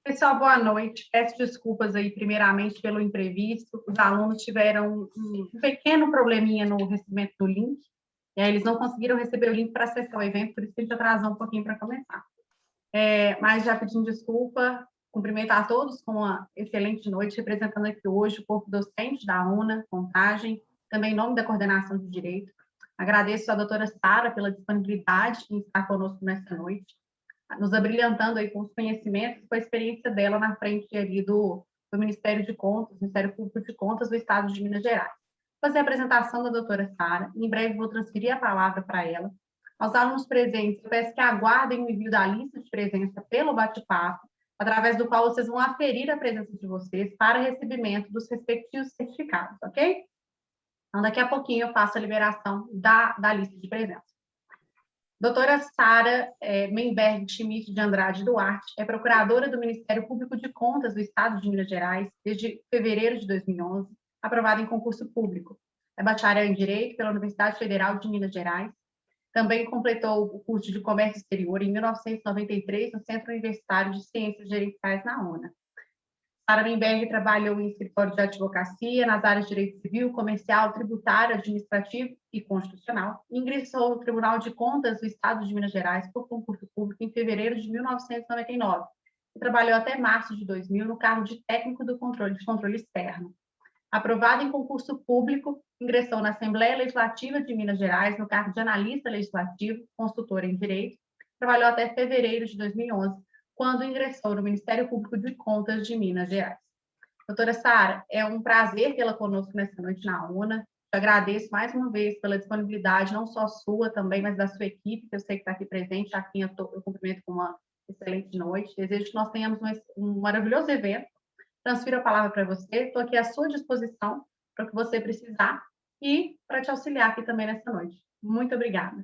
Pessoal, boa noite. Peço desculpas aí, primeiramente, pelo imprevisto. Os alunos tiveram um pequeno probleminha no recebimento do link, e aí eles não conseguiram receber o link para acessar o evento, por isso que a gente atrasou um pouquinho para começar. Mas já pedindo desculpa, cumprimentar a todos com uma excelente noite, representando aqui hoje o corpo docente da UNA, Contagem, também em nome da Coordenação de Direito. Agradeço à doutora Sara pela disponibilidade em estar conosco nessa noite, nos abrilhantando aí com os conhecimentos, com a experiência dela na frente ali do Ministério de Contas, Ministério Público de Contas do Estado de Minas Gerais. Vou fazer a apresentação da doutora Sara, em breve vou transferir a palavra para ela. Aos alunos presentes, eu peço que aguardem o envio da lista de presença pelo bate-papo, através do qual vocês vão aferir a presença de vocês para recebimento dos respectivos certificados, ok? Então, daqui a pouquinho eu faço a liberação da lista de presença. Doutora Sara Menberg Schmidt de Andrade Duarte é procuradora do Ministério Público de Contas do Estado de Minas Gerais desde fevereiro de 2011, aprovada em concurso público. É bacharel em Direito pela Universidade Federal de Minas Gerais. Também completou o curso de Comércio Exterior em 1993 no Centro Universitário de Ciências Gerenciais na UNA. Sara Menberg trabalhou em escritório de advocacia nas áreas de direito civil, comercial, tributário, administrativo e constitucional. Ingressou no Tribunal de Contas do Estado de Minas Gerais por concurso público em fevereiro de 1999 e trabalhou até março de 2000 no cargo de técnico de controle externo. Aprovada em concurso público, ingressou na Assembleia Legislativa de Minas Gerais no cargo de analista legislativo, consultora em direito. Trabalhou até fevereiro de 2011, quando ingressou no Ministério Público de Contas de Minas Gerais. Doutora Sara, é um prazer tê-la conosco nessa noite na UNA. Te agradeço mais uma vez pela disponibilidade, não só sua também, mas da sua equipe, que eu sei que está aqui presente, a quem eu cumprimento com uma excelente noite. Desejo que nós tenhamos um maravilhoso evento. Transfiro a palavra para você, estou aqui à sua disposição para o que você precisar e para te auxiliar aqui também nessa noite. Muito obrigada.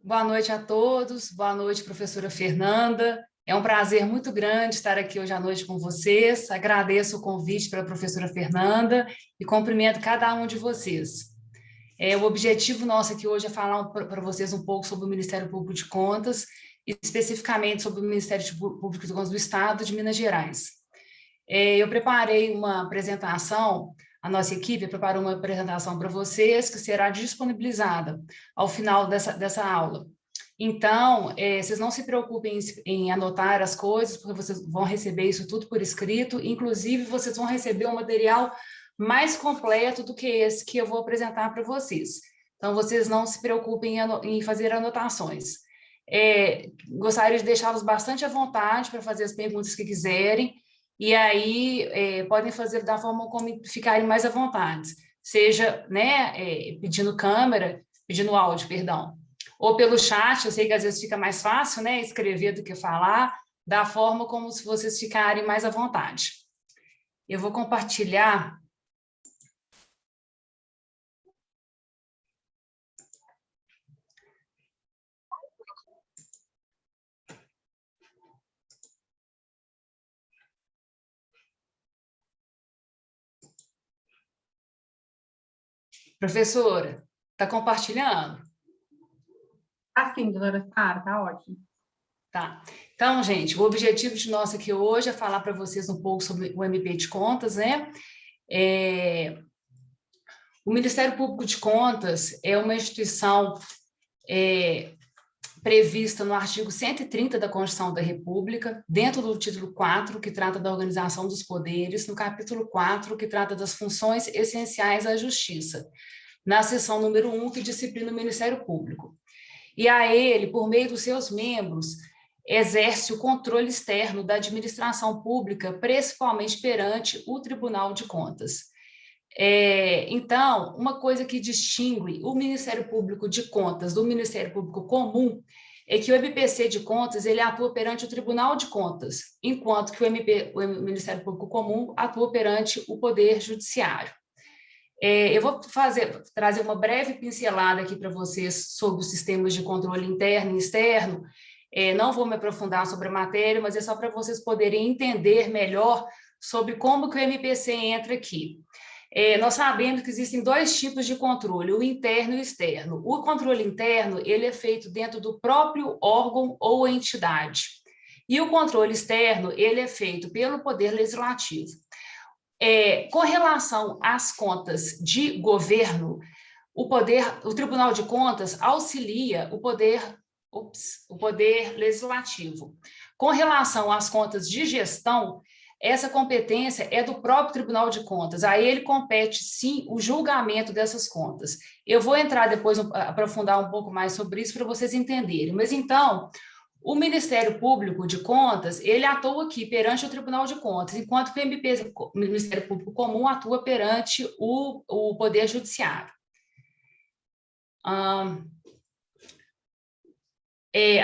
Boa noite a todos, boa noite, professora Fernanda. É um prazer muito grande estar aqui hoje à noite com vocês. Agradeço o convite pela professora Fernanda e cumprimento cada um de vocês. O objetivo nosso aqui hoje é falar para vocês um pouco sobre o Ministério Público de Contas, especificamente sobre o Ministério Público de Contas do Estado de Minas Gerais. Eu preparei uma apresentação, a nossa equipe preparou uma apresentação para vocês que será disponibilizada ao final dessa aula. Então, vocês não se preocupem em anotar as coisas, porque vocês vão receber isso tudo por escrito, inclusive vocês vão receber um material mais completo do que esse que eu vou apresentar para vocês. Então, vocês não se preocupem em fazer anotações. Gostaria de deixá-los bastante à vontade para fazer as perguntas que quiserem, e aí podem fazer da forma como ficarem mais à vontade, seja pedindo áudio, perdão, ou pelo chat. Eu sei que às vezes fica mais fácil escrever do que falar, da forma como se vocês ficarem mais à vontade. Eu vou compartilhar. Professora, está compartilhando? Sim, doutora Sara, está ótimo. Tá. Então, gente, o objetivo de nós aqui hoje é falar para vocês um pouco sobre o MP de Contas, né? O Ministério Público de Contas é uma instituição prevista no artigo 130 da Constituição da República, dentro do título 4, que trata da organização dos poderes, no capítulo 4, que trata das funções essenciais à justiça, na seção número 1, que disciplina o Ministério Público. E a ele, por meio dos seus membros, exerce o controle externo da administração pública, principalmente perante o Tribunal de Contas. Então, uma coisa que distingue o Ministério Público de Contas do Ministério Público Comum é que o MPC de Contas ele atua perante o Tribunal de Contas, enquanto que o Ministério Público Comum atua perante o Poder Judiciário. Eu vou trazer uma breve pincelada aqui para vocês sobre os sistemas de controle interno e externo. Não vou me aprofundar sobre a matéria, mas é só para vocês poderem entender melhor sobre como que o MPC entra aqui. Nós sabemos que existem dois tipos de controle, o interno e o externo. O controle interno, ele é feito dentro do próprio órgão ou entidade. E o controle externo, ele é feito pelo Poder Legislativo. Com relação às contas de governo, o Tribunal de Contas auxilia o Poder Legislativo. Com relação às contas de gestão, essa competência é do próprio Tribunal de Contas. A ele compete, sim, o julgamento dessas contas. Eu vou entrar depois, aprofundar um pouco mais sobre isso para vocês entenderem. Mas, então, o Ministério Público de Contas, ele atua aqui perante o Tribunal de Contas, enquanto que o Ministério Público Comum atua perante o Poder Judiciário.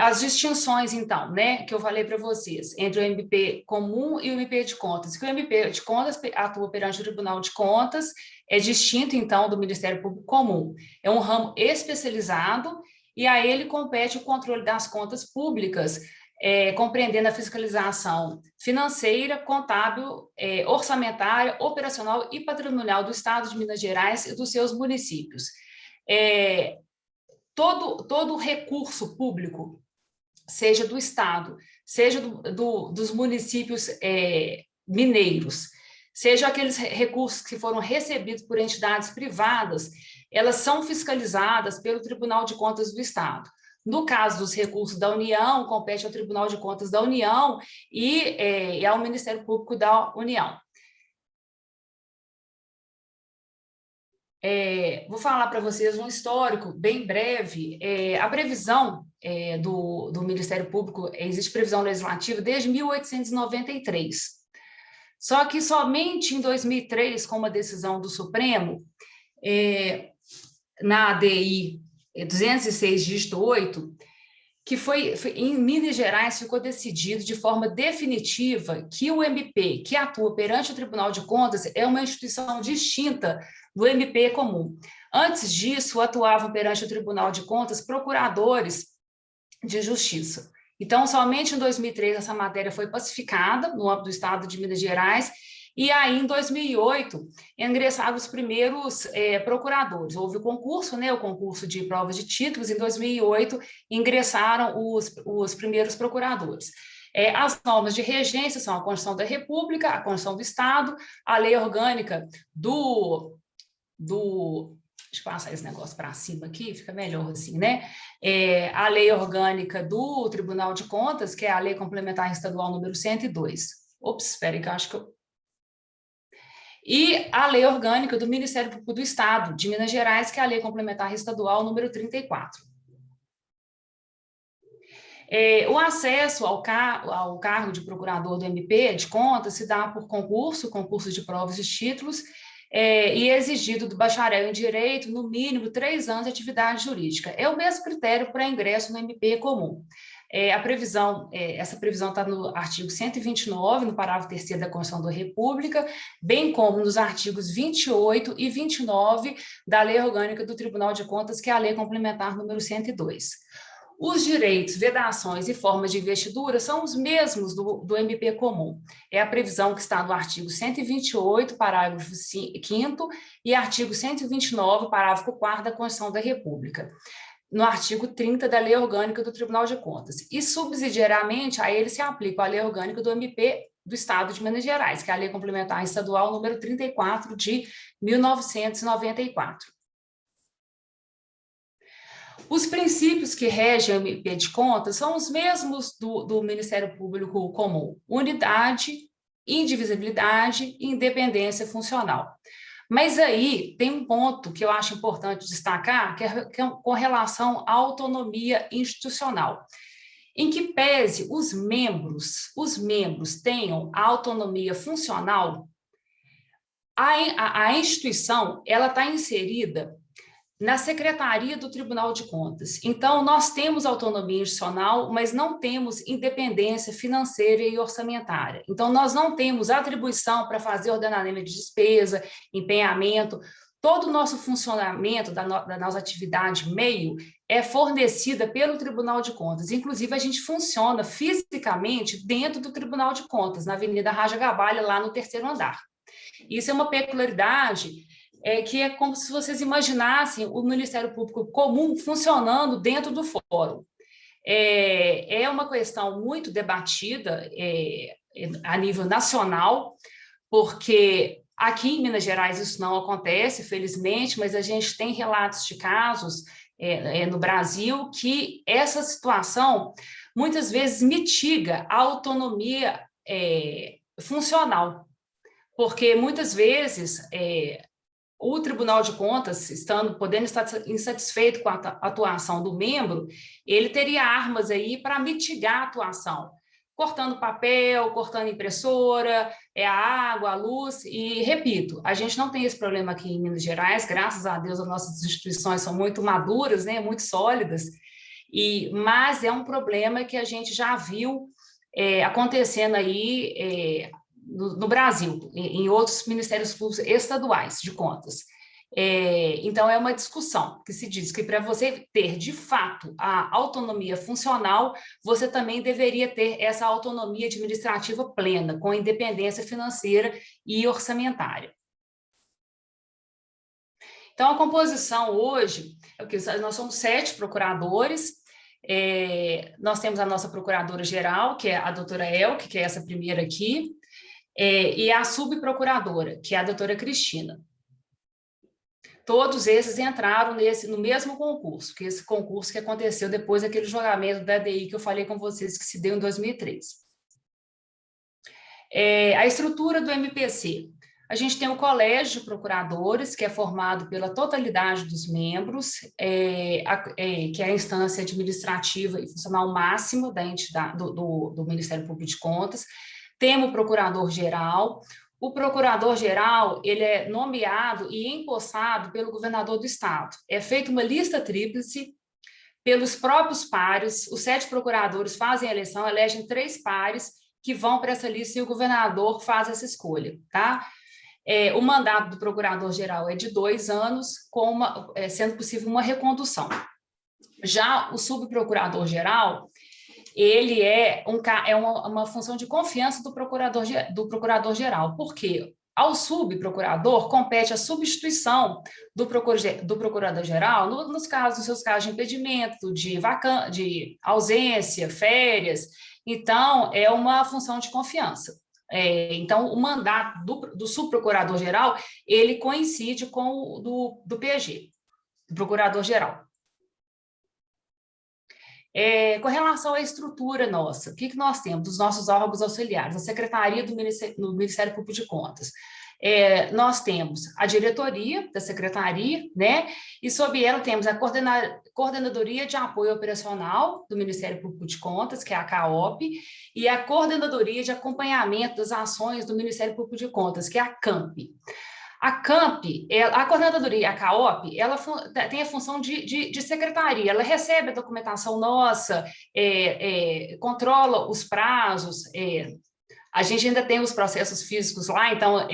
As distinções, então, né, que eu falei para vocês, entre o MP comum e o MP de contas, que o MP de contas atua perante o Tribunal de Contas, é distinto, então, do Ministério Público Comum. É um ramo especializado e a ele compete o controle das contas públicas, compreendendo a fiscalização financeira, contábil, orçamentária, operacional e patrimonial do Estado de Minas Gerais e dos seus municípios. Todo recurso público, seja do Estado, seja dos municípios mineiros, seja aqueles recursos que foram recebidos por entidades privadas, elas são fiscalizadas pelo Tribunal de Contas do Estado. No caso dos recursos da União, compete ao Tribunal de Contas da União e ao Ministério Público da União. Vou falar para vocês um histórico bem breve. A previsão do Ministério Público, existe previsão legislativa desde 1893. Só que somente em 2003, com uma decisão do Supremo, na ADI 206, dígito 8, que foi em Minas Gerais, ficou decidido de forma definitiva que o MP, que atua perante o Tribunal de Contas, é uma instituição distinta do MP comum. Antes disso, atuavam perante o Tribunal de Contas procuradores de justiça. Então, somente em 2003 essa matéria foi pacificada no âmbito do Estado de Minas Gerais, e aí, em 2008, ingressaram os primeiros procuradores. Houve o concurso, né, o concurso de provas de títulos, em 2008 ingressaram os primeiros procuradores. As normas de regência são a Constituição da República, a Constituição do Estado, a Lei Orgânica deixa eu passar esse negócio para cima aqui, fica melhor assim, né? A Lei Orgânica do Tribunal de Contas, que é a Lei Complementar Estadual número 102. Espera aí que eu acho que eu... E a Lei Orgânica do Ministério Público do Estado de Minas Gerais, que é a Lei Complementar Estadual número 34. O acesso ao cargo de procurador do MP de contas se dá por concurso de provas de títulos, e é exigido do bacharel em Direito, no mínimo, 3 anos de atividade jurídica. É o mesmo critério para ingresso no MP comum. Essa previsão está no artigo 129, no parágrafo 3º da Constituição da República, bem como nos artigos 28 e 29 da Lei Orgânica do Tribunal de Contas, que é a Lei Complementar número 102. Os direitos, vedações e formas de investidura são os mesmos do MP comum. É a previsão que está no artigo 128, parágrafo 5º, e artigo 129, parágrafo 4º da Constituição da República, no artigo 30 da Lei Orgânica do Tribunal de Contas. E, subsidiariamente, a ele se aplica a Lei Orgânica do MP do Estado de Minas Gerais, que é a Lei Complementar Estadual número 34, de 1994. Os princípios que regem o MP de contas são os mesmos do Ministério Público Comum: unidade, indivisibilidade e independência funcional. Mas aí tem um ponto que eu acho importante destacar, que é com relação à autonomia institucional, em que pese os membros tenham autonomia funcional, a instituição ela está inserida na Secretaria do Tribunal de Contas. Então, nós temos autonomia institucional, mas não temos independência financeira e orçamentária. Então, nós não temos atribuição para fazer ordenamento de despesa, empenhamento. Todo o nosso funcionamento da nossa atividade meio é fornecida pelo Tribunal de Contas. Inclusive, a gente funciona fisicamente dentro do Tribunal de Contas, na Avenida Raja Gabalha, lá no 3º andar. Isso é uma peculiaridade que é como se vocês imaginassem o Ministério Público Comum funcionando dentro do fórum. É uma questão muito debatida a nível nacional, porque aqui em Minas Gerais isso não acontece, felizmente, mas a gente tem relatos de casos no Brasil que essa situação muitas vezes mitiga a autonomia funcional, porque muitas vezes o Tribunal de Contas, podendo estar insatisfeito com a atuação do membro, ele teria armas aí para mitigar a atuação, cortando papel, cortando impressora, a água, a luz, e repito, a gente não tem esse problema aqui em Minas Gerais, graças a Deus as nossas instituições são muito maduras, né, muito sólidas, mas é um problema que a gente já viu acontecendo aí no Brasil, em outros ministérios públicos estaduais de contas. Então, é uma discussão que se diz que para você ter, de fato, a autonomia funcional, você também deveria ter essa autonomia administrativa plena, com independência financeira e orçamentária. Então, a composição hoje, nós somos 7 procuradores, nós temos a nossa procuradora-geral, que é a doutora Elke, que é essa primeira aqui, e a subprocuradora, que é a doutora Cristina. Todos esses entraram no mesmo concurso, que esse concurso que aconteceu depois daquele julgamento da ADI que eu falei com vocês, que se deu em 2003. A estrutura do MPC. A gente tem o Colégio de Procuradores, que é formado pela totalidade dos membros, que é a instância administrativa e funcional máxima da entidade, do Ministério Público de Contas. Temos o Procurador-Geral. O Procurador-Geral, ele é nomeado e empossado pelo governador do Estado. É feita uma lista tríplice pelos próprios pares, os 7 procuradores fazem a eleição, elegem 3 pares que vão para essa lista e o governador faz essa escolha, tá? O mandato do Procurador-Geral é de 2 anos, sendo possível uma recondução. Já o Subprocurador-Geral, ele é uma função de confiança do Procurador-Geral, porque ao subprocurador compete a substituição do Procurador-Geral nos seus casos de impedimento, de ausência, férias. Então, é uma função de confiança. Então, o mandato do subprocurador-geral, ele coincide com o do PG, do Procurador-Geral. Com relação à estrutura nossa, o que nós temos dos nossos órgãos auxiliares? A Secretaria do Ministério Público de Contas. Nós temos a diretoria da secretaria, né? E sob ela temos a Coordenadoria de Apoio Operacional do Ministério Público de Contas, que é a CAOP, e a Coordenadoria de Acompanhamento das Ações do Ministério Público de Contas, que é a CAMP. A CAMP, a coordenadoria, a CAOP, ela tem a função de secretaria, ela recebe a documentação nossa, controla os prazos, a gente ainda tem os processos físicos lá, então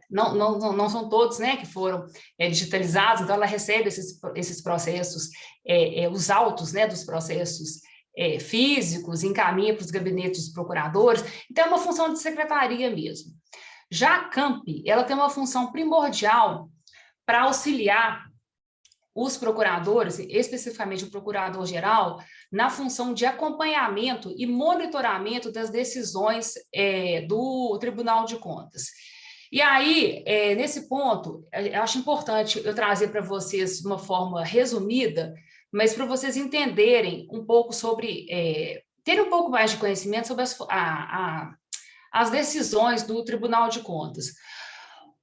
não são todos, né, que foram digitalizados, então ela recebe esses processos, os autos, né, dos processos físicos, encaminha para os gabinetes dos procuradores, então é uma função de secretaria mesmo. Já a CAMP, ela tem uma função primordial para auxiliar os procuradores, especificamente o procurador-geral, na função de acompanhamento e monitoramento das decisões do Tribunal de Contas. E aí, nesse ponto, eu acho importante eu trazer para vocês de uma forma resumida, mas para vocês entenderem um pouco sobre, terem um pouco mais de conhecimento sobre as decisões do Tribunal de Contas.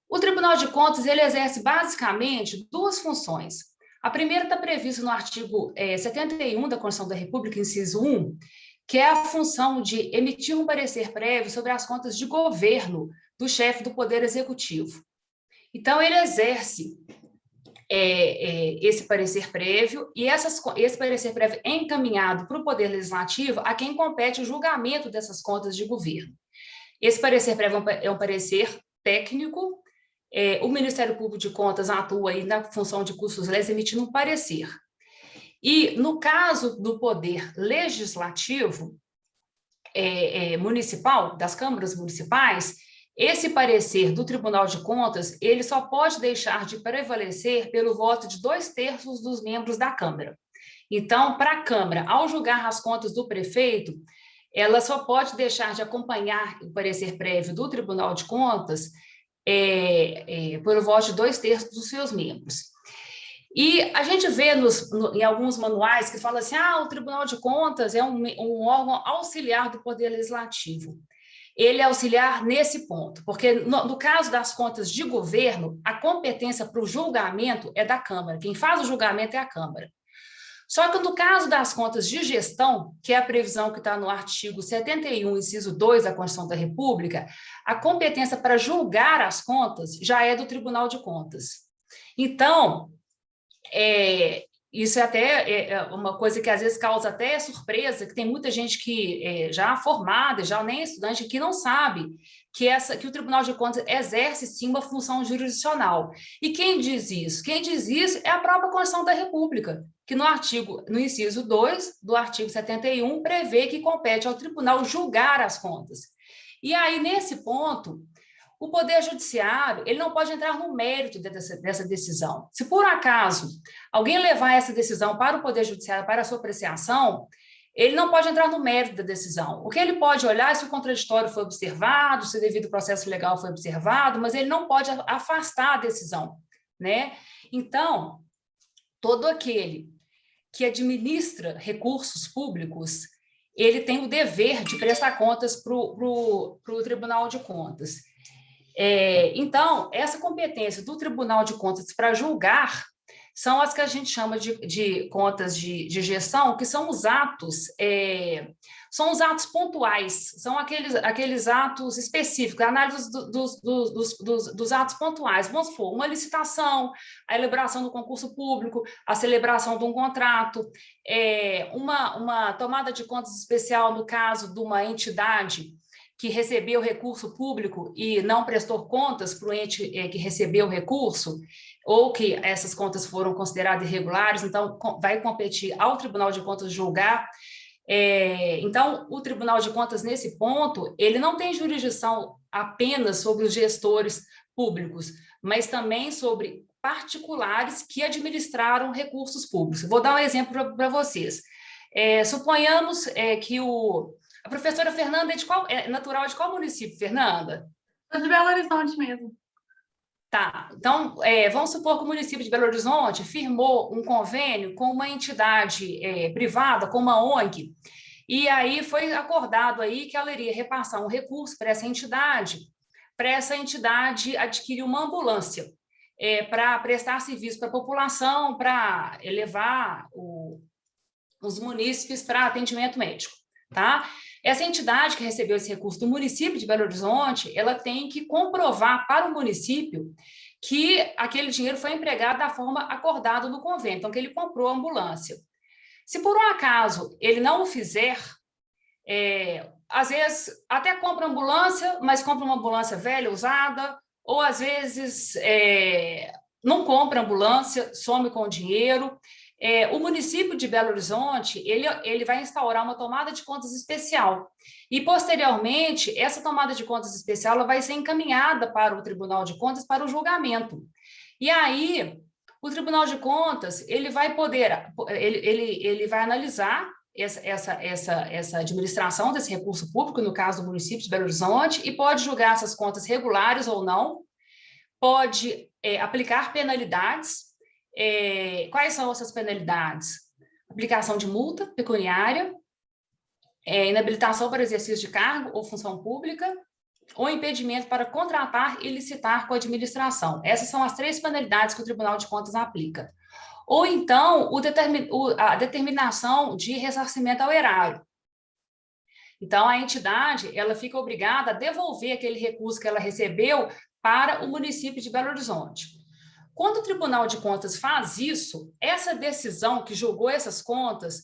O Tribunal de Contas, ele exerce basicamente 2 funções. A primeira está prevista no artigo 71 da Constituição da República, inciso 1, que é a função de emitir um parecer prévio sobre as contas de governo do chefe do Poder Executivo. Então, ele exerce esse parecer prévio, e esse parecer prévio é encaminhado para o Poder Legislativo, a quem compete o julgamento dessas contas de governo. Esse parecer prévio é um parecer técnico, o Ministério Público de Contas atua aí na função de custos legis, emitindo um parecer. E, no caso do Poder Legislativo municipal, das câmaras municipais, esse parecer do Tribunal de Contas, ele só pode deixar de prevalecer pelo voto de 2/3 dos membros da Câmara. Então, para a Câmara, ao julgar as contas do prefeito, ela só pode deixar de acompanhar o parecer prévio do Tribunal de Contas pelo voto de 2/3 dos seus membros. E a gente vê em alguns manuais que fala assim, o Tribunal de Contas é um órgão auxiliar do Poder Legislativo. Ele é auxiliar nesse ponto, porque no caso das contas de governo, a competência para o julgamento é da Câmara, quem faz o julgamento é a Câmara. Só que no caso das contas de gestão, que é a previsão que está no artigo 71, inciso 2 da Constituição da República, a competência para julgar as contas já é do Tribunal de Contas. Então, isso é até uma coisa que às vezes causa até surpresa, que tem muita gente que já formada, já nem estudante, que não sabe que o Tribunal de Contas exerce sim uma função jurisdicional. E quem diz isso? Quem diz isso é a própria Constituição da República, que no inciso 2 do artigo 71, prevê que compete ao tribunal julgar as contas. E aí, nesse ponto, o Poder Judiciário ele não pode entrar no mérito dessa decisão. Se, por acaso, alguém levar essa decisão para o Poder Judiciário para a sua apreciação, ele não pode entrar no mérito da decisão. O que ele pode olhar é se o contraditório foi observado, se o devido processo legal foi observado, mas ele não pode afastar a decisão, né? Então, todo aquele que administra recursos públicos, ele tem o dever de prestar contas para o Tribunal de Contas. Então, essa competência do Tribunal de Contas para julgar são as que a gente chama de contas de gestão, que são os atos, pontuais, são aqueles atos específicos, a análise dos atos pontuais. Vamos supor, uma licitação, a elaboração do concurso público, a celebração de um contrato, uma tomada de contas especial no caso de uma entidade que recebeu recurso público e não prestou contas para o ente que recebeu o recurso, ou que essas contas foram consideradas irregulares, então vai competir ao Tribunal de Contas julgar. Então, o Tribunal de Contas, nesse ponto, ele não tem jurisdição apenas sobre os gestores públicos, mas também sobre particulares que administraram recursos públicos. Vou dar um exemplo para vocês. Suponhamos que a professora Fernanda é natural de qual município, Fernanda? Sou de Belo Horizonte mesmo. Tá, então, vamos supor que o município de Belo Horizonte firmou um convênio com uma entidade privada, com uma ONG, e aí foi acordado aí que ela iria repassar um recurso para essa entidade adquirir uma ambulância para prestar serviço para a população, para levar os munícipes para atendimento médico, tá? Essa entidade que recebeu esse recurso do município de Belo Horizonte, ela tem que comprovar para o município que aquele dinheiro foi empregado da forma acordada no convênio, então que ele comprou a ambulância. Se por um acaso ele não o fizer, às vezes até compra ambulância, mas compra uma ambulância velha, usada, ou às vezes não compra ambulância, some com o dinheiro. O município de Belo Horizonte, ele vai instaurar uma tomada de contas especial. E, posteriormente, essa tomada de contas especial ela vai ser encaminhada para o Tribunal de Contas para o julgamento. E aí, o Tribunal de Contas, ele vai analisar essa administração desse recurso público, no caso do município de Belo Horizonte, e pode julgar essas contas regulares ou não, pode aplicar penalidades. Quais são essas penalidades? Aplicação de multa pecuniária, inabilitação para exercício de cargo ou função pública, ou impedimento para contratar e licitar com a administração. Essas são as 3 penalidades que o Tribunal de Contas aplica. Ou então, a determinação de ressarcimento ao erário. Então, a entidade ela fica obrigada a devolver aquele recurso que ela recebeu para o município de Belo Horizonte. Quando o Tribunal de Contas faz isso, essa decisão que julgou essas contas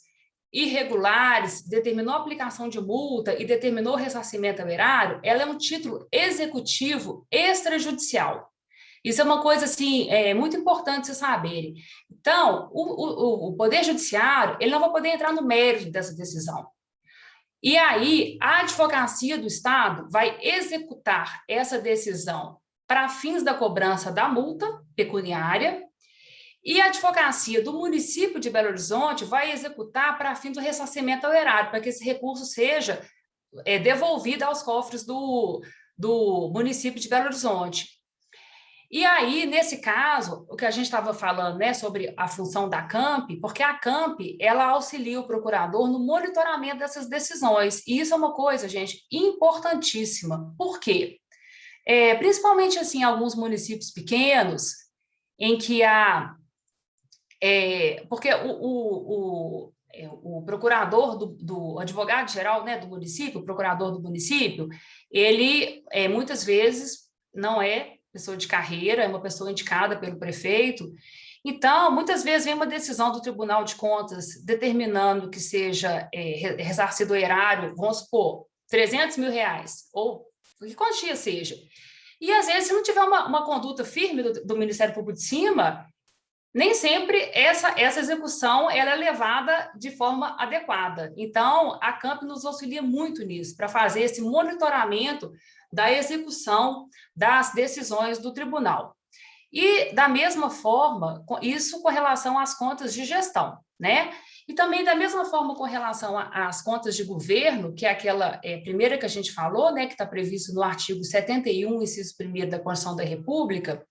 irregulares, determinou a aplicação de multa e determinou o ressarcimento ao erário, ela é um título executivo extrajudicial. Isso é uma coisa assim, muito importante vocês saberem. Então, o Poder Judiciário ele não vai poder entrar no mérito dessa decisão. E aí, a Advocacia do Estado vai executar essa decisão para fins da cobrança da multa pecuniária, e a Advocacia do município de Belo Horizonte vai executar para fins do ressarcimento ao erário, para que esse recurso seja devolvido aos cofres do município de Belo Horizonte. E aí, nesse caso, o que a gente estava falando, né, sobre a função da CAMP, porque a CAMP, ela auxilia o procurador no monitoramento dessas decisões, e isso é uma coisa, gente, importantíssima. Por quê? Principalmente, assim, em alguns municípios pequenos, em que há... porque o procurador do advogado-geral, né, do município, o procurador do município, ele, muitas vezes, não é pessoa de carreira, é uma pessoa indicada pelo prefeito. Então, muitas vezes vem uma decisão do Tribunal de Contas determinando que seja ressarcido o erário, vamos supor, R$300 mil, ou que quantia seja. E, às vezes, se não tiver uma conduta firme do Ministério Público de Cima, nem sempre essa execução ela é levada de forma adequada. Então, a CAMP nos auxilia muito nisso, para fazer esse monitoramento da execução das decisões do tribunal. E, da mesma forma, isso com relação às contas de gestão, né? E também, da mesma forma, com relação às contas de governo, que é aquela primeira que a gente falou, né, que está previsto no artigo 71, inciso 1º da Constituição da República,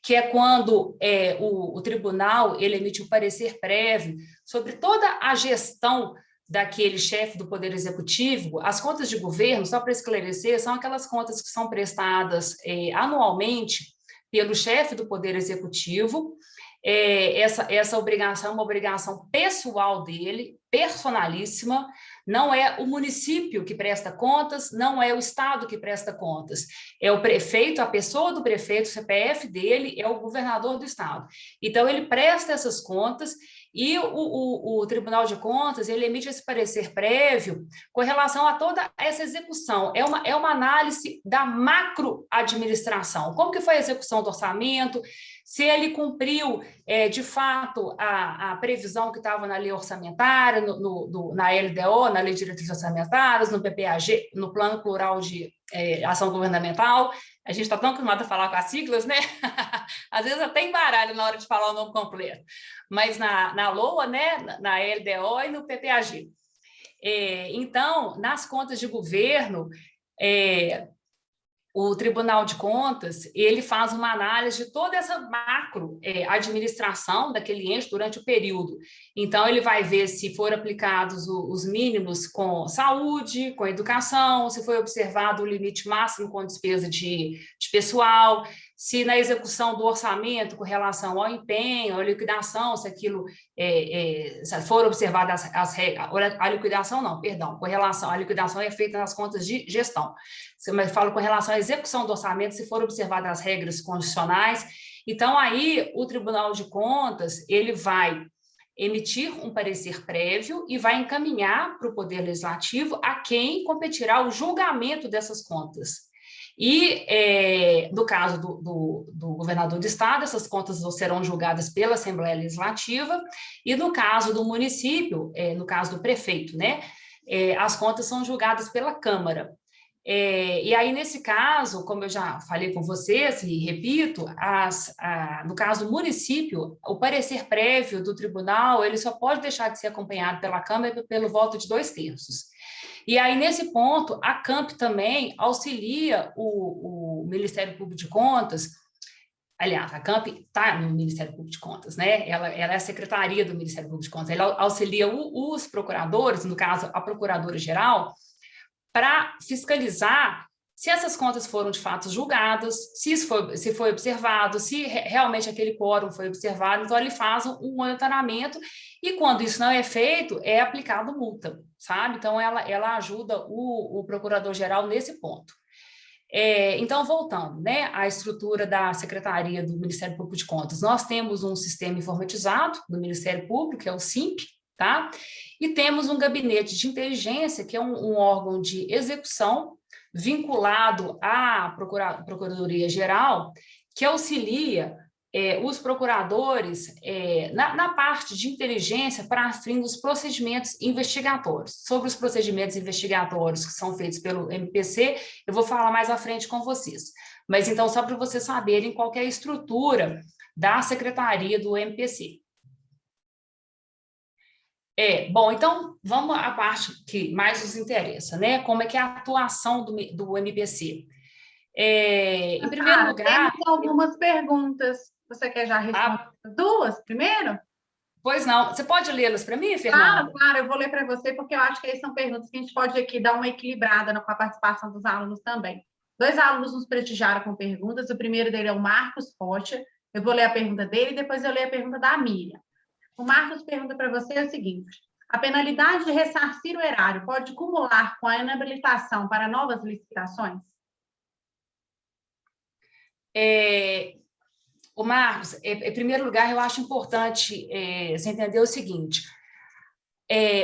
que é quando o tribunal ele emite um parecer prévio sobre toda a gestão daquele chefe do Poder Executivo. As contas de governo, só para esclarecer, são aquelas contas que são prestadas anualmente pelo chefe do Poder Executivo. Essa obrigação é uma obrigação pessoal dele, personalíssima. Não é o município que presta contas, não é o Estado que presta contas. É o prefeito, a pessoa do prefeito, o CPF dele é o governador do Estado. Então, ele presta essas contas e o Tribunal de Contas, ele emite esse parecer prévio com relação a toda essa execução. É uma análise da macroadministração. Como que foi a execução do orçamento, se ele cumpriu, de fato, a previsão que estava na lei orçamentária, na LDO, na Lei de Diretrizes Orçamentárias, no PPAG, no Plano Plural de Ação Governamental. A gente está tão acostumado a falar com as siglas, né? Às vezes até embaralha na hora de falar o nome completo. Mas na LOA, né? Na LDO e no PPAG. Então, nas contas de governo, o Tribunal de Contas, ele faz uma análise de toda essa macro administração daquele ente durante o período. Então, ele vai ver se foram aplicados os mínimos com saúde, com educação, se foi observado o limite máximo com despesa de pessoal, se na execução do orçamento com relação ao empenho, à liquidação, se aquilo se foram observadas as regras, a liquidação não, perdão, com relação à liquidação é feita nas contas de gestão. Mas falo com relação à execução do orçamento, se foram observadas as regras constitucionais. Então, aí, o Tribunal de Contas, ele vai emitir um parecer prévio e vai encaminhar para o Poder Legislativo a quem competirá o julgamento dessas contas. E, no caso do governador do Estado, essas contas serão julgadas pela Assembleia Legislativa, e no caso do município, no caso do prefeito, né, as contas são julgadas pela Câmara. E aí, nesse caso, como eu já falei com vocês, e repito, no caso do município, o parecer prévio do tribunal, ele só pode deixar de ser acompanhado pela Câmara pelo voto de 2/3. E aí, nesse ponto, a CAMP também auxilia o Ministério Público de Contas. Aliás, a CAMP está no Ministério Público de Contas, né? Ela é a secretaria do Ministério Público de Contas. Ela auxilia os procuradores, no caso, a procuradora-geral, para fiscalizar se essas contas foram de fato julgadas, se foi observado, se realmente aquele quórum foi observado. Então, ele faz um monitoramento e, quando isso não é feito, é aplicado multa, sabe? Então, ela ajuda o procurador-geral nesse ponto. Então, voltando, né, à estrutura da Secretaria do Ministério Público de Contas, nós temos um sistema informatizado do Ministério Público, que é o SIMP, tá? E temos um gabinete de inteligência, que é um órgão de execução vinculado à Procuradoria-Geral, que auxilia os procuradores, na parte de inteligência, para fim dos procedimentos investigatórios. Sobre os procedimentos investigatórios que são feitos pelo MPC, eu vou falar mais à frente com vocês. Mas, então, só para vocês saberem qual que é a estrutura da secretaria do MPC. Bom, então, vamos à parte que mais nos interessa, né? Como é que é a atuação do MPC? Em primeiro lugar... Temos algumas perguntas. Você quer já responder duas primeiro? Pois não. Você pode lê-las para mim, Fernanda? Claro, eu vou ler para você, porque eu acho que aí são perguntas que a gente pode aqui dar uma equilibrada com a participação dos alunos também. 2 alunos nos prestigiaram com perguntas. O primeiro dele é o Marcos Rocha. Eu vou ler a pergunta dele e depois eu leio a pergunta da Miriam. O Marcos pergunta para você o seguinte: a penalidade de ressarcir o erário pode cumular com a inabilitação para novas licitações? O Marcos, em primeiro lugar, eu acho importante você entender o seguinte: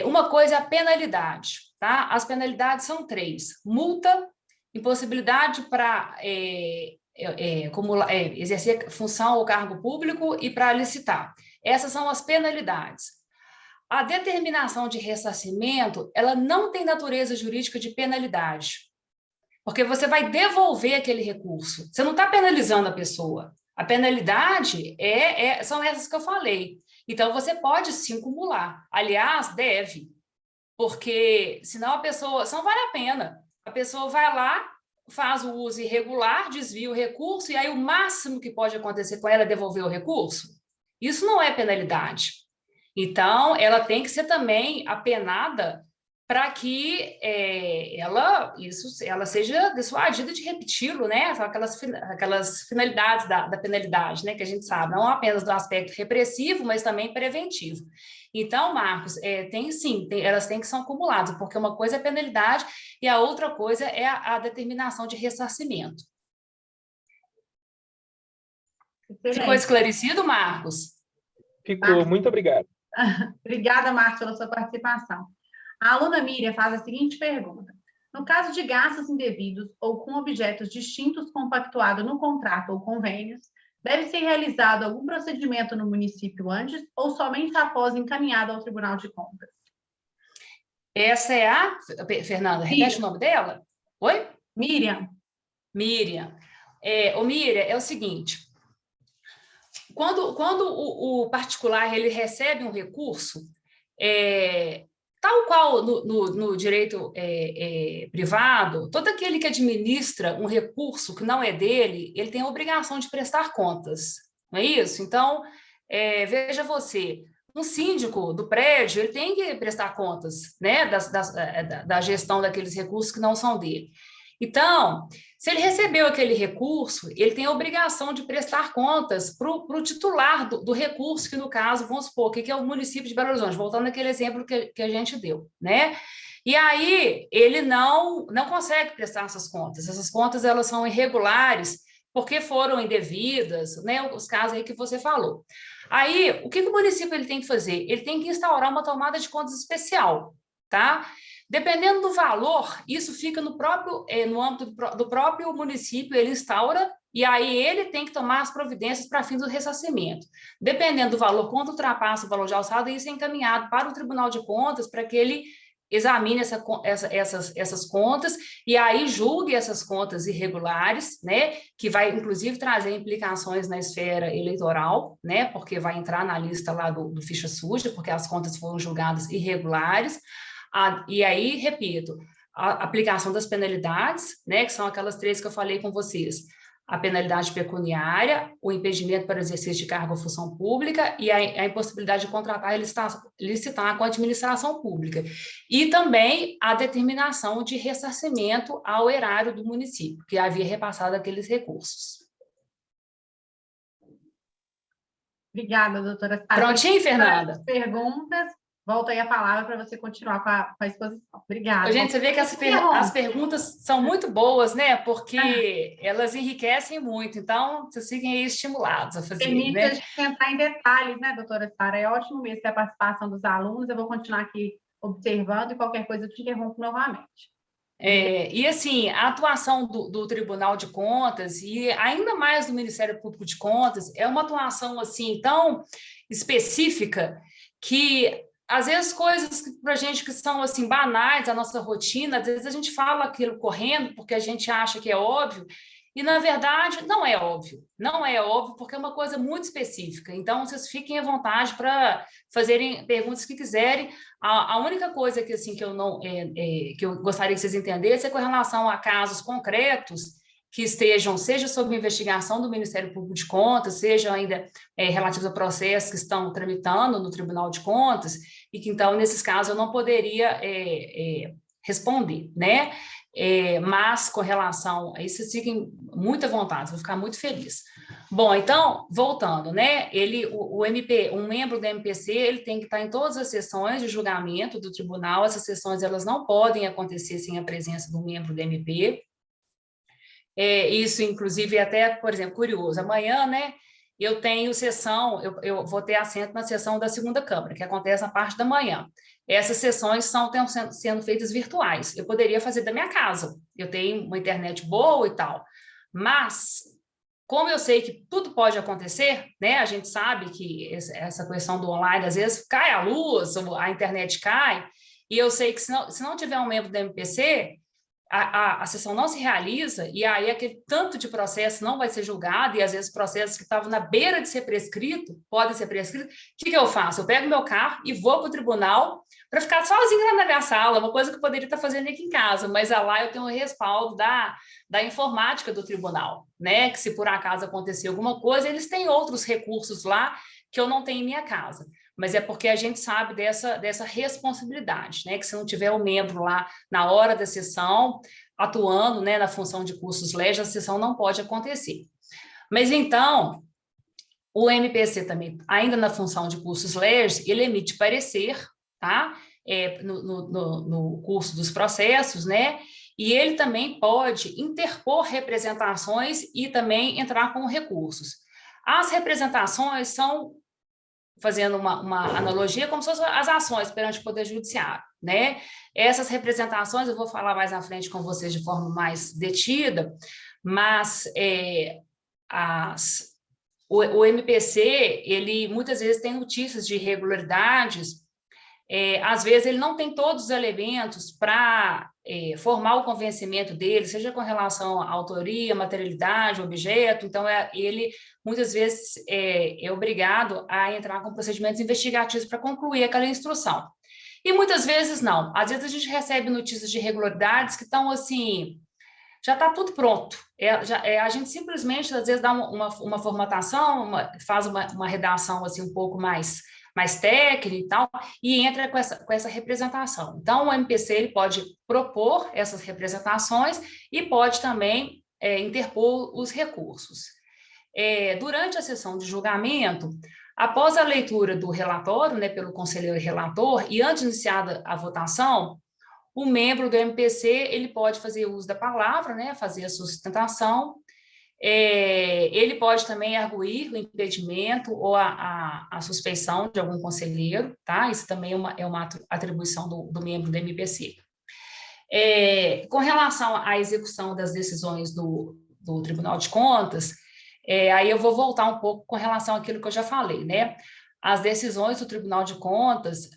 uma coisa é a penalidade, tá? As penalidades são 3: multa, impossibilidade para exercer função ou cargo público e para licitar. Essas são as penalidades. A determinação de ressarcimento, ela não tem natureza jurídica de penalidade, porque você vai devolver aquele recurso. Você não está penalizando a pessoa. A penalidade são essas que eu falei. Então, você pode sim acumular. Aliás, deve, porque senão a pessoa... Não vale a pena. A pessoa vai lá, faz o uso irregular, desvia o recurso, e aí o máximo que pode acontecer com ela é devolver o recurso. Isso não é penalidade. Então, ela tem que ser também apenada para que ela seja dissuadida de repeti-lo, né? Aquelas finalidades da penalidade, né? Que a gente sabe, não apenas do aspecto repressivo, mas também preventivo. Então, Marcos, elas têm que ser acumuladas, porque uma coisa é penalidade e a outra coisa é a determinação de ressarcimento. Excelente. Ficou esclarecido, Marcos? Ficou, muito obrigado. Obrigada, Marcos, pela sua participação. A aluna Miriam faz a seguinte pergunta: no caso de gastos indevidos ou com objetos distintos compactuados no contrato ou convênios, deve ser realizado algum procedimento no município antes ou somente após encaminhado ao Tribunal de Contas? Essa é a... Fernanda, repete o nome dela? Oi? Miriam. Miriam. Miriam, é o seguinte... Quando o particular ele recebe um recurso, tal qual no direito privado, todo aquele que administra um recurso que não é dele, ele tem a obrigação de prestar contas, não é isso? Então, veja você, um síndico do prédio, ele tem que prestar contas, né, da gestão daqueles recursos que não são dele. Então, se ele recebeu aquele recurso, ele tem a obrigação de prestar contas para o titular do recurso, que no caso, vamos supor, que é o município de Belo Horizonte, voltando àquele exemplo que a gente deu, né? E aí, ele não consegue prestar essas contas elas são irregulares, porque foram indevidas, né? Os casos aí que você falou. Aí, o que o município ele tem que fazer? Ele tem que instaurar uma tomada de contas especial, tá? Dependendo do valor, isso fica no âmbito do próprio município, ele instaura, e aí ele tem que tomar as providências para fins do ressarcimento. Dependendo do valor, quando ultrapassa o valor de alçada, isso é encaminhado para o Tribunal de Contas, para que ele examine essas contas, e aí julgue essas contas irregulares, né, que vai, inclusive, trazer implicações na esfera eleitoral, né, porque vai entrar na lista lá do ficha suja, porque as contas foram julgadas irregulares. E aí, repito, a aplicação das penalidades, né, que são aquelas 3 que eu falei com vocês: a penalidade pecuniária, o impedimento para o exercício de cargo ou função pública e a impossibilidade de contratar e licitar com a administração pública. E também a determinação de ressarcimento ao erário do município, que havia repassado aqueles recursos. Obrigada, doutora Sara. Prontinho, Fernanda? Perguntas. Volto aí a palavra para você continuar com a exposição. Obrigada. Gente, você vê que as perguntas são muito boas, né? Porque elas enriquecem muito. Então, vocês fiquem aí estimulados a fazer. Permite né? a gente entrar em detalhes, né, doutora Sara? É ótimo mesmo ter a participação dos alunos. Eu vou continuar aqui observando e qualquer coisa eu te interrompo novamente. E assim, a atuação do Tribunal de Contas e ainda mais do Ministério Público de Contas é uma atuação assim tão específica que às vezes coisas para a gente que são assim banais da nossa rotina, às vezes a gente fala aquilo correndo porque a gente acha que é óbvio e na verdade não é óbvio, não é óbvio porque é uma coisa muito específica. Então vocês fiquem à vontade para fazerem perguntas que quiserem. A única coisa que assim que eu não que eu gostaria que vocês entendessem é com relação a casos concretos que estejam, seja sob investigação do Ministério Público de Contas, seja ainda relativos a processos que estão tramitando no Tribunal de Contas, e que então, nesses casos, eu não poderia responder, né? Mas com relação a isso, vocês fiquem muito à vontade, vou ficar muito feliz. Bom, então, voltando, né? Um membro do MPC, ele tem que estar em todas as sessões de julgamento do tribunal. Essas sessões, elas não podem acontecer sem a presença do membro do MP. Isso, inclusive, é até, por exemplo, curioso. Amanhã, né? Eu tenho sessão, eu vou ter assento na sessão da segunda Câmara, que acontece na parte da manhã. Essas sessões estão sendo feitas virtuais. Eu poderia fazer da minha casa. Eu tenho uma internet boa e tal. Mas, como eu sei que tudo pode acontecer, né? A gente sabe que essa questão do online, às vezes, cai a luz, a internet cai, e eu sei que se não tiver um membro do MPC, a sessão não se realiza, e aí aquele tanto de processo não vai ser julgado, e às vezes processos que estavam na beira de ser prescrito, podem ser prescritos. O que eu faço? Eu pego meu carro e vou para o tribunal para ficar sozinha lá na minha sala, uma coisa que eu poderia estar fazendo aqui em casa, mas lá eu tenho o respaldo da informática do tribunal, né? Que se por acaso acontecer alguma coisa, eles têm outros recursos lá que eu não tenho em minha casa. Mas é porque a gente sabe dessa responsabilidade, né? Que se não tiver o membro lá na hora da sessão, atuando, né, na função de cursos legis, a sessão não pode acontecer. Mas então, o MPC também, ainda na função de cursos legis, ele emite parecer, tá? No curso dos processos, né? E ele também pode interpor representações e também entrar com recursos. As representações são, fazendo uma analogia, como se fossem as ações perante o Poder Judiciário, né? Essas representações, eu vou falar mais à frente com vocês de forma mais detida, mas o MPC, ele muitas vezes tem notícias de irregularidades, às vezes ele não tem todos os elementos para formar o convencimento dele, seja com relação à autoria, materialidade, objeto, então ele muitas vezes é obrigado a entrar com procedimentos investigativos para concluir aquela instrução. E muitas vezes não. Às vezes a gente recebe notícias de irregularidades que estão assim, já está tudo pronto. A gente simplesmente, às vezes, dá uma formatação, faz uma redação assim, um pouco mais técnica e tal, e entra com essa representação. Então, o MPC ele pode propor essas representações e pode também interpor os recursos. Durante a sessão de julgamento, após a leitura do relatório, né, pelo conselheiro relator, e antes de iniciada a votação, o membro do MPC ele pode fazer uso da palavra, né, fazer a sustentação. Ele pode também arguir o impedimento ou a suspeição de algum conselheiro, tá? Isso também é uma atribuição do membro do MPC. Com relação à execução das decisões do Tribunal de Contas, aí eu vou voltar um pouco com relação àquilo que eu já falei, né? As decisões do Tribunal de Contas,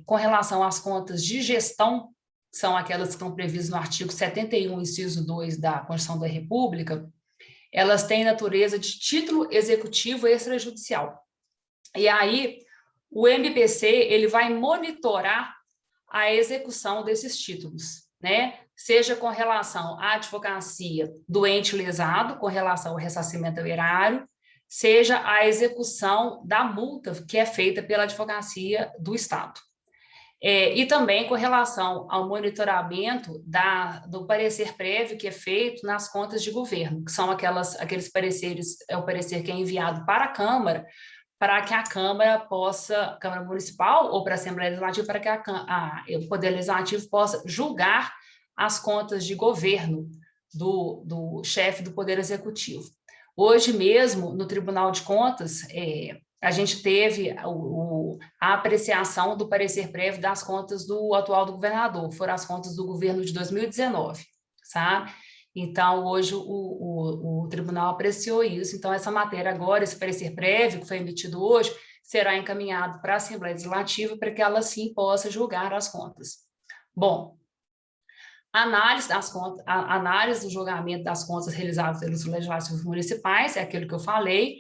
com relação às contas de gestão, são aquelas que estão previstas no artigo 71, inciso 2 da Constituição da República, elas têm natureza de título executivo extrajudicial. E aí, o MPC ele vai monitorar a execução desses títulos, né? Seja com relação à advocacia do ente lesado, com relação ao ressarcimento ao erário, seja a execução da multa que é feita pela advocacia do Estado. E também com relação ao monitoramento do parecer prévio que é feito nas contas de governo, que são aqueles pareceres, o parecer que é enviado para a Câmara, para que a Câmara Municipal ou para a Assembleia Legislativa, para que o Poder Legislativo possa julgar as contas de governo do chefe do Poder Executivo. Hoje mesmo, no Tribunal de Contas, a gente teve a apreciação do parecer prévio das contas do atual do governador, foram as contas do governo de 2019, sabe? Então, hoje o tribunal apreciou isso. Então, essa matéria agora, esse parecer prévio que foi emitido hoje, será encaminhado para a Assembleia Legislativa para que ela, sim, possa julgar as contas. Bom, a análise do julgamento das contas realizadas pelos legislativos municipais, é aquilo que eu falei,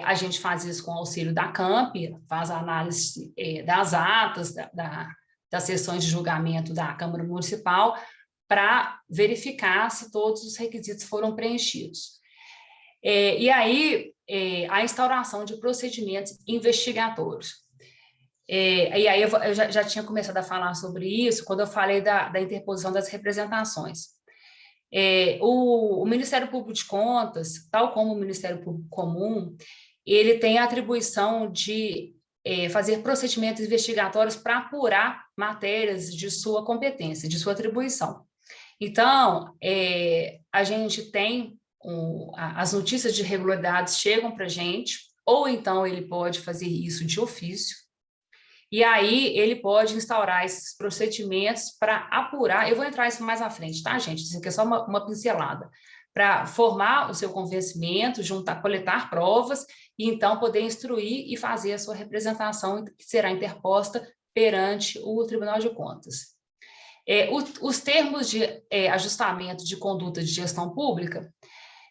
a gente faz isso com auxílio da CAMP, faz a análise das atas, das sessões de julgamento da Câmara Municipal, para verificar se todos os requisitos foram preenchidos. E aí, a instauração de procedimentos investigatórios. E aí eu já tinha começado a falar sobre isso quando eu falei da interposição das representações. O Ministério Público de Contas, tal como o Ministério Público Comum, ele tem a atribuição de fazer procedimentos investigatórios para apurar matérias de sua competência, de sua atribuição. Então, a gente tem as notícias de irregularidades chegam para a gente, ou então ele pode fazer isso de ofício, e aí ele pode instaurar esses procedimentos para apurar, eu vou entrar isso mais à frente, tá, gente? Isso aqui é só uma pincelada, para formar o seu convencimento, coletar provas, e então poder instruir e fazer a sua representação, que será interposta perante o Tribunal de Contas. Os termos de ajustamento de conduta de gestão pública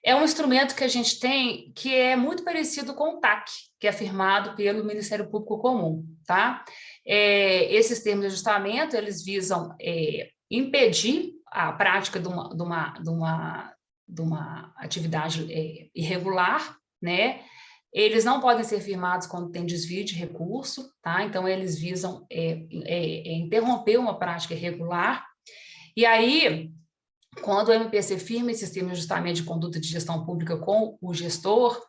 é um instrumento que a gente tem que é muito parecido com o TAC, que é firmado pelo Ministério Público Comum, tá? Esses termos de ajustamento, eles visam impedir a prática de uma atividade irregular, né? Eles não podem ser firmados quando tem desvio de recurso, tá? Então, eles visam interromper uma prática irregular. E aí, quando o MPC firma esse sistema de ajustamento de conduta de gestão pública com o gestor,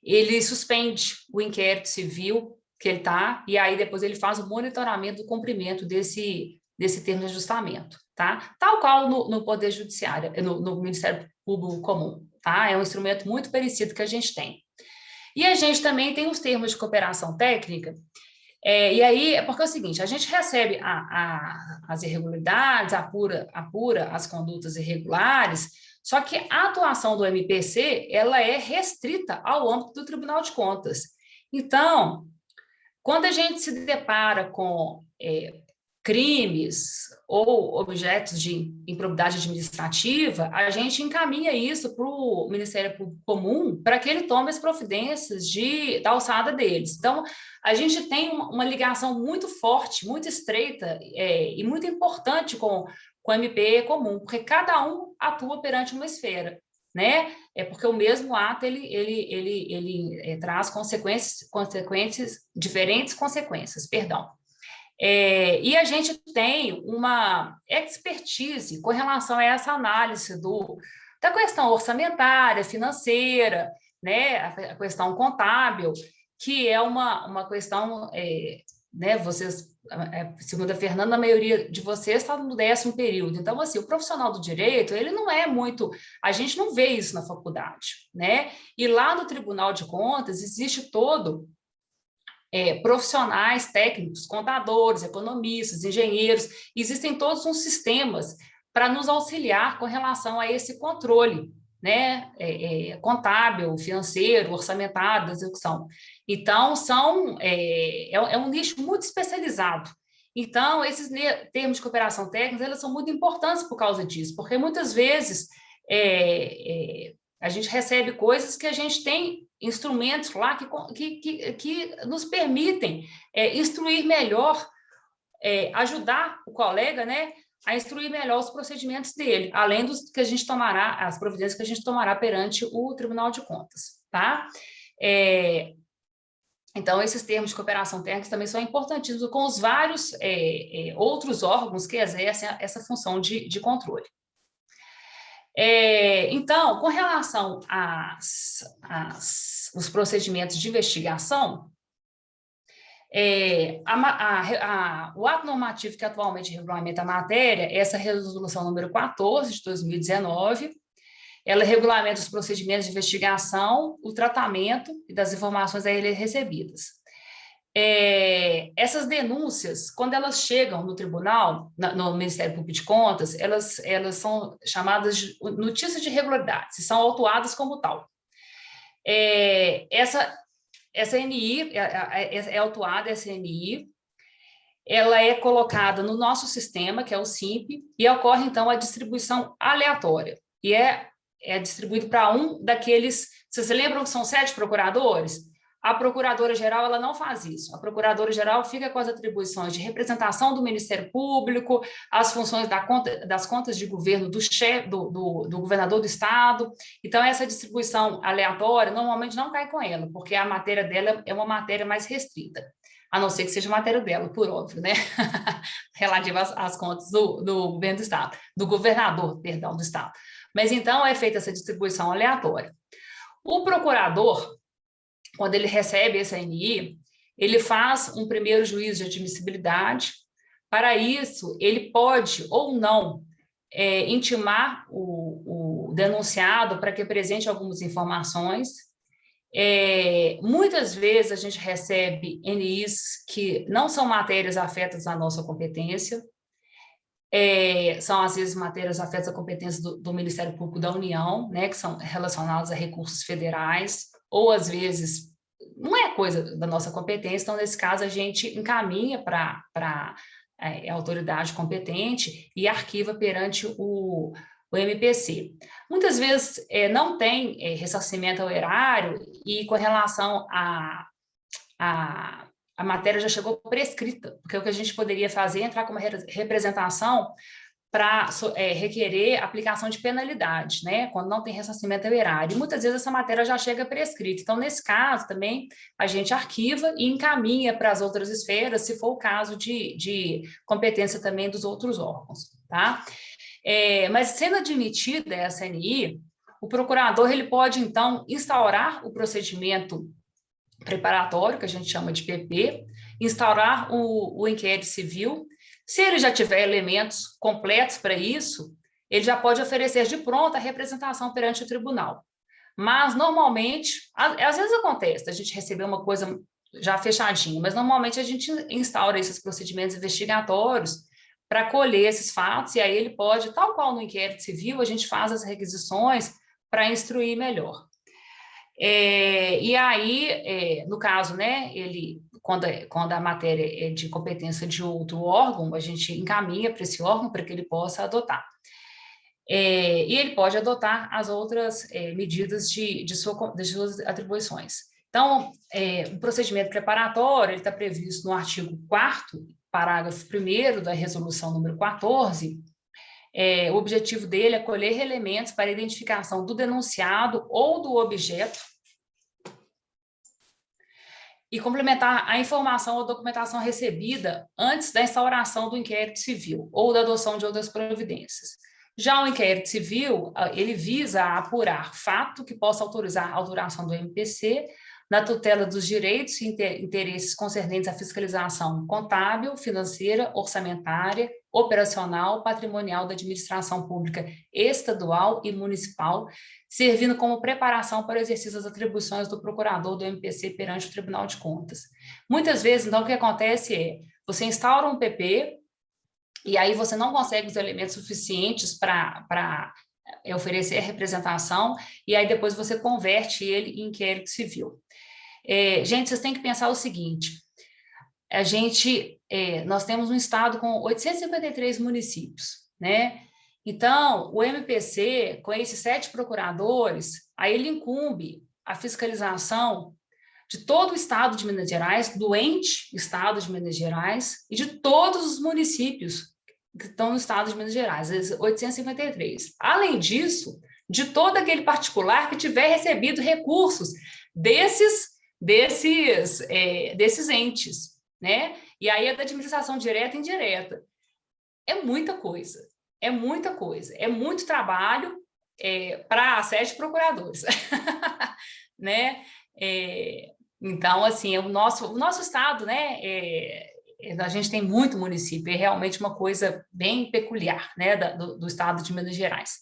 ele suspende o inquérito civil que ele está, e aí depois ele faz o monitoramento do cumprimento desse termo de ajustamento, tá? Tal qual no Poder Judiciário, no Ministério Público Comum, tá? É um instrumento muito parecido que a gente tem. E a gente também tem os termos de cooperação técnica, e aí, porque é o seguinte, a gente recebe as irregularidades, apura as condutas irregulares, só que a atuação do MPC, ela é restrita ao âmbito do Tribunal de Contas. Então, quando a gente se depara com crimes ou objetos de improbidade administrativa, a gente encaminha isso para o Ministério Público Comum para que ele tome as providências da alçada deles. Então, a gente tem uma ligação muito forte, muito estreita e muito importante com o MP Comum, porque cada um atua perante uma esfera, né? Porque o mesmo ato ele traz diferentes consequências, perdão. E a gente tem uma expertise com relação a essa análise da questão orçamentária, financeira, né, a questão contábil, que é uma questão, né, vocês, segundo a Fernanda, a maioria de vocês está no 10º período. Então, assim, o profissional do direito, ele não é muito... A gente não vê isso na faculdade, né? E lá no Tribunal de Contas existe todo... profissionais técnicos, contadores, economistas, engenheiros, existem todos uns sistemas para nos auxiliar com relação a esse controle, né, contábil, financeiro, orçamentário, da execução. Então, é um nicho muito especializado. Então, esses termos de cooperação técnica, eles são muito importantes por causa disso, porque muitas vezes a gente recebe coisas que a gente tem instrumentos lá que nos permitem instruir melhor, ajudar o colega, né, a instruir melhor os procedimentos dele, além dos que a gente tomará, as providências que a gente tomará perante o Tribunal de Contas, tá? Então, esses termos de cooperação técnica também são importantíssimos com os vários outros órgãos que exercem essa função de controle. Então, com relação aos procedimentos de investigação, o ato normativo que atualmente regulamenta a matéria é essa resolução número 14 de 2019, ela regulamenta os procedimentos de investigação, o tratamento e das informações a ele recebidas. Essas denúncias, quando elas chegam no tribunal, no Ministério Público de Contas, elas são chamadas de notícias de irregularidades e são autuadas como tal. Essa NI é autuada, essa NI, ela é colocada no nosso sistema, que é o SIMP, e ocorre, então, a distribuição aleatória. E é distribuído para um daqueles... Vocês lembram que são 7 procuradores? A Procuradora-Geral ela não faz isso. A Procuradora-Geral fica com as atribuições de representação do Ministério Público, as funções das contas de governo do governador do Estado. Então, essa distribuição aleatória normalmente não cai com ela, porque a matéria dela é uma matéria mais restrita, a não ser que seja matéria dela, por óbvio, né? Relativa às contas do governo do Estado, do governador, perdão, do Estado. Mas, então, é feita essa distribuição aleatória. O procurador, quando ele recebe essa NI, ele faz um primeiro juízo de admissibilidade. Para isso, ele pode ou não intimar o denunciado para que apresente algumas informações. Muitas vezes a gente recebe NIs que não são matérias afetas à nossa competência, são às vezes matérias afetas à competência do Ministério Público da União, né, que são relacionadas a recursos federais, ou às vezes não é coisa da nossa competência, então nesse caso a gente encaminha para a autoridade competente e arquiva perante o MPC. Muitas vezes não tem ressarcimento ao erário e com relação a matéria já chegou prescrita, porque o que a gente poderia fazer é entrar com uma representação para requerer aplicação de penalidade, né, quando não tem ressarcimento ao erário. E muitas vezes essa matéria já chega prescrita. Então, nesse caso, também, a gente arquiva e encaminha para as outras esferas, se for o caso de competência também dos outros órgãos, tá? Mas, sendo admitida essa NI, o procurador ele pode, então, instaurar o procedimento preparatório, que a gente chama de PP, instaurar o inquérito civil. Se ele já tiver elementos completos para isso, ele já pode oferecer de pronto a representação perante o tribunal. Mas, normalmente, às vezes acontece, a gente receber uma coisa já fechadinha, mas normalmente a gente instaura esses procedimentos investigatórios para colher esses fatos, e aí ele pode, tal qual no inquérito civil, a gente faz as requisições para instruir melhor. E aí, no caso, né, quando a matéria é de competência de outro órgão, a gente encaminha para esse órgão para que ele possa adotar. E ele pode adotar as outras medidas de suas atribuições. Então, o procedimento preparatório está previsto no artigo 4º, parágrafo 1º da resolução número 14. O objetivo dele é colher elementos para identificação do denunciado ou do objeto e complementar a informação ou documentação recebida antes da instauração do inquérito civil ou da adoção de outras providências. Já o inquérito civil, ele visa apurar fato que possa autorizar a alteração do MPC na tutela dos direitos e interesses concernentes à fiscalização contábil, financeira, orçamentária, operacional, patrimonial da administração pública estadual e municipal, servindo como preparação para o exercício das atribuições do procurador do MPC perante o Tribunal de Contas. Muitas vezes, então, o que acontece é, você instaura um PP, e aí você não consegue os elementos suficientes para oferecer a representação, e aí depois você converte ele em inquérito civil. Gente, vocês têm que pensar o seguinte, nós temos um estado com 853 municípios, né? Então, o MPC, com esses 7 procuradores, aí ele incumbe a fiscalização de todo o estado de Minas Gerais, do ente estado de Minas Gerais e de todos os municípios que estão no estado de Minas Gerais, 853. Além disso, de todo aquele particular que tiver recebido recursos desses entes, né? E aí é da administração direta e indireta. É muita coisa, é muito trabalho para 7 procuradores, né? Então, assim, o nosso estado, né? A gente tem muito município, é realmente uma coisa bem peculiar, né? Do estado de Minas Gerais.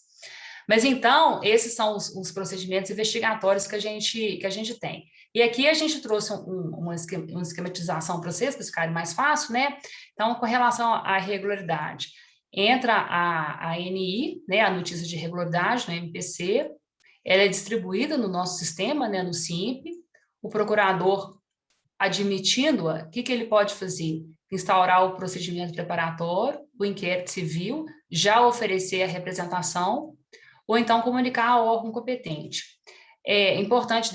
Mas, então, esses são os procedimentos investigatórios que a gente tem. E aqui a gente trouxe uma esquematização para vocês ficarem mais fácil, né? Então, com relação à irregularidade, entra a ANI, né, a notícia de irregularidade, no MPC, ela é distribuída no nosso sistema, né, no SIMP, o procurador admitindo-a, o que ele pode fazer? Instaurar o procedimento preparatório, o inquérito civil, já oferecer a representação, ou então comunicar ao órgão competente. É importante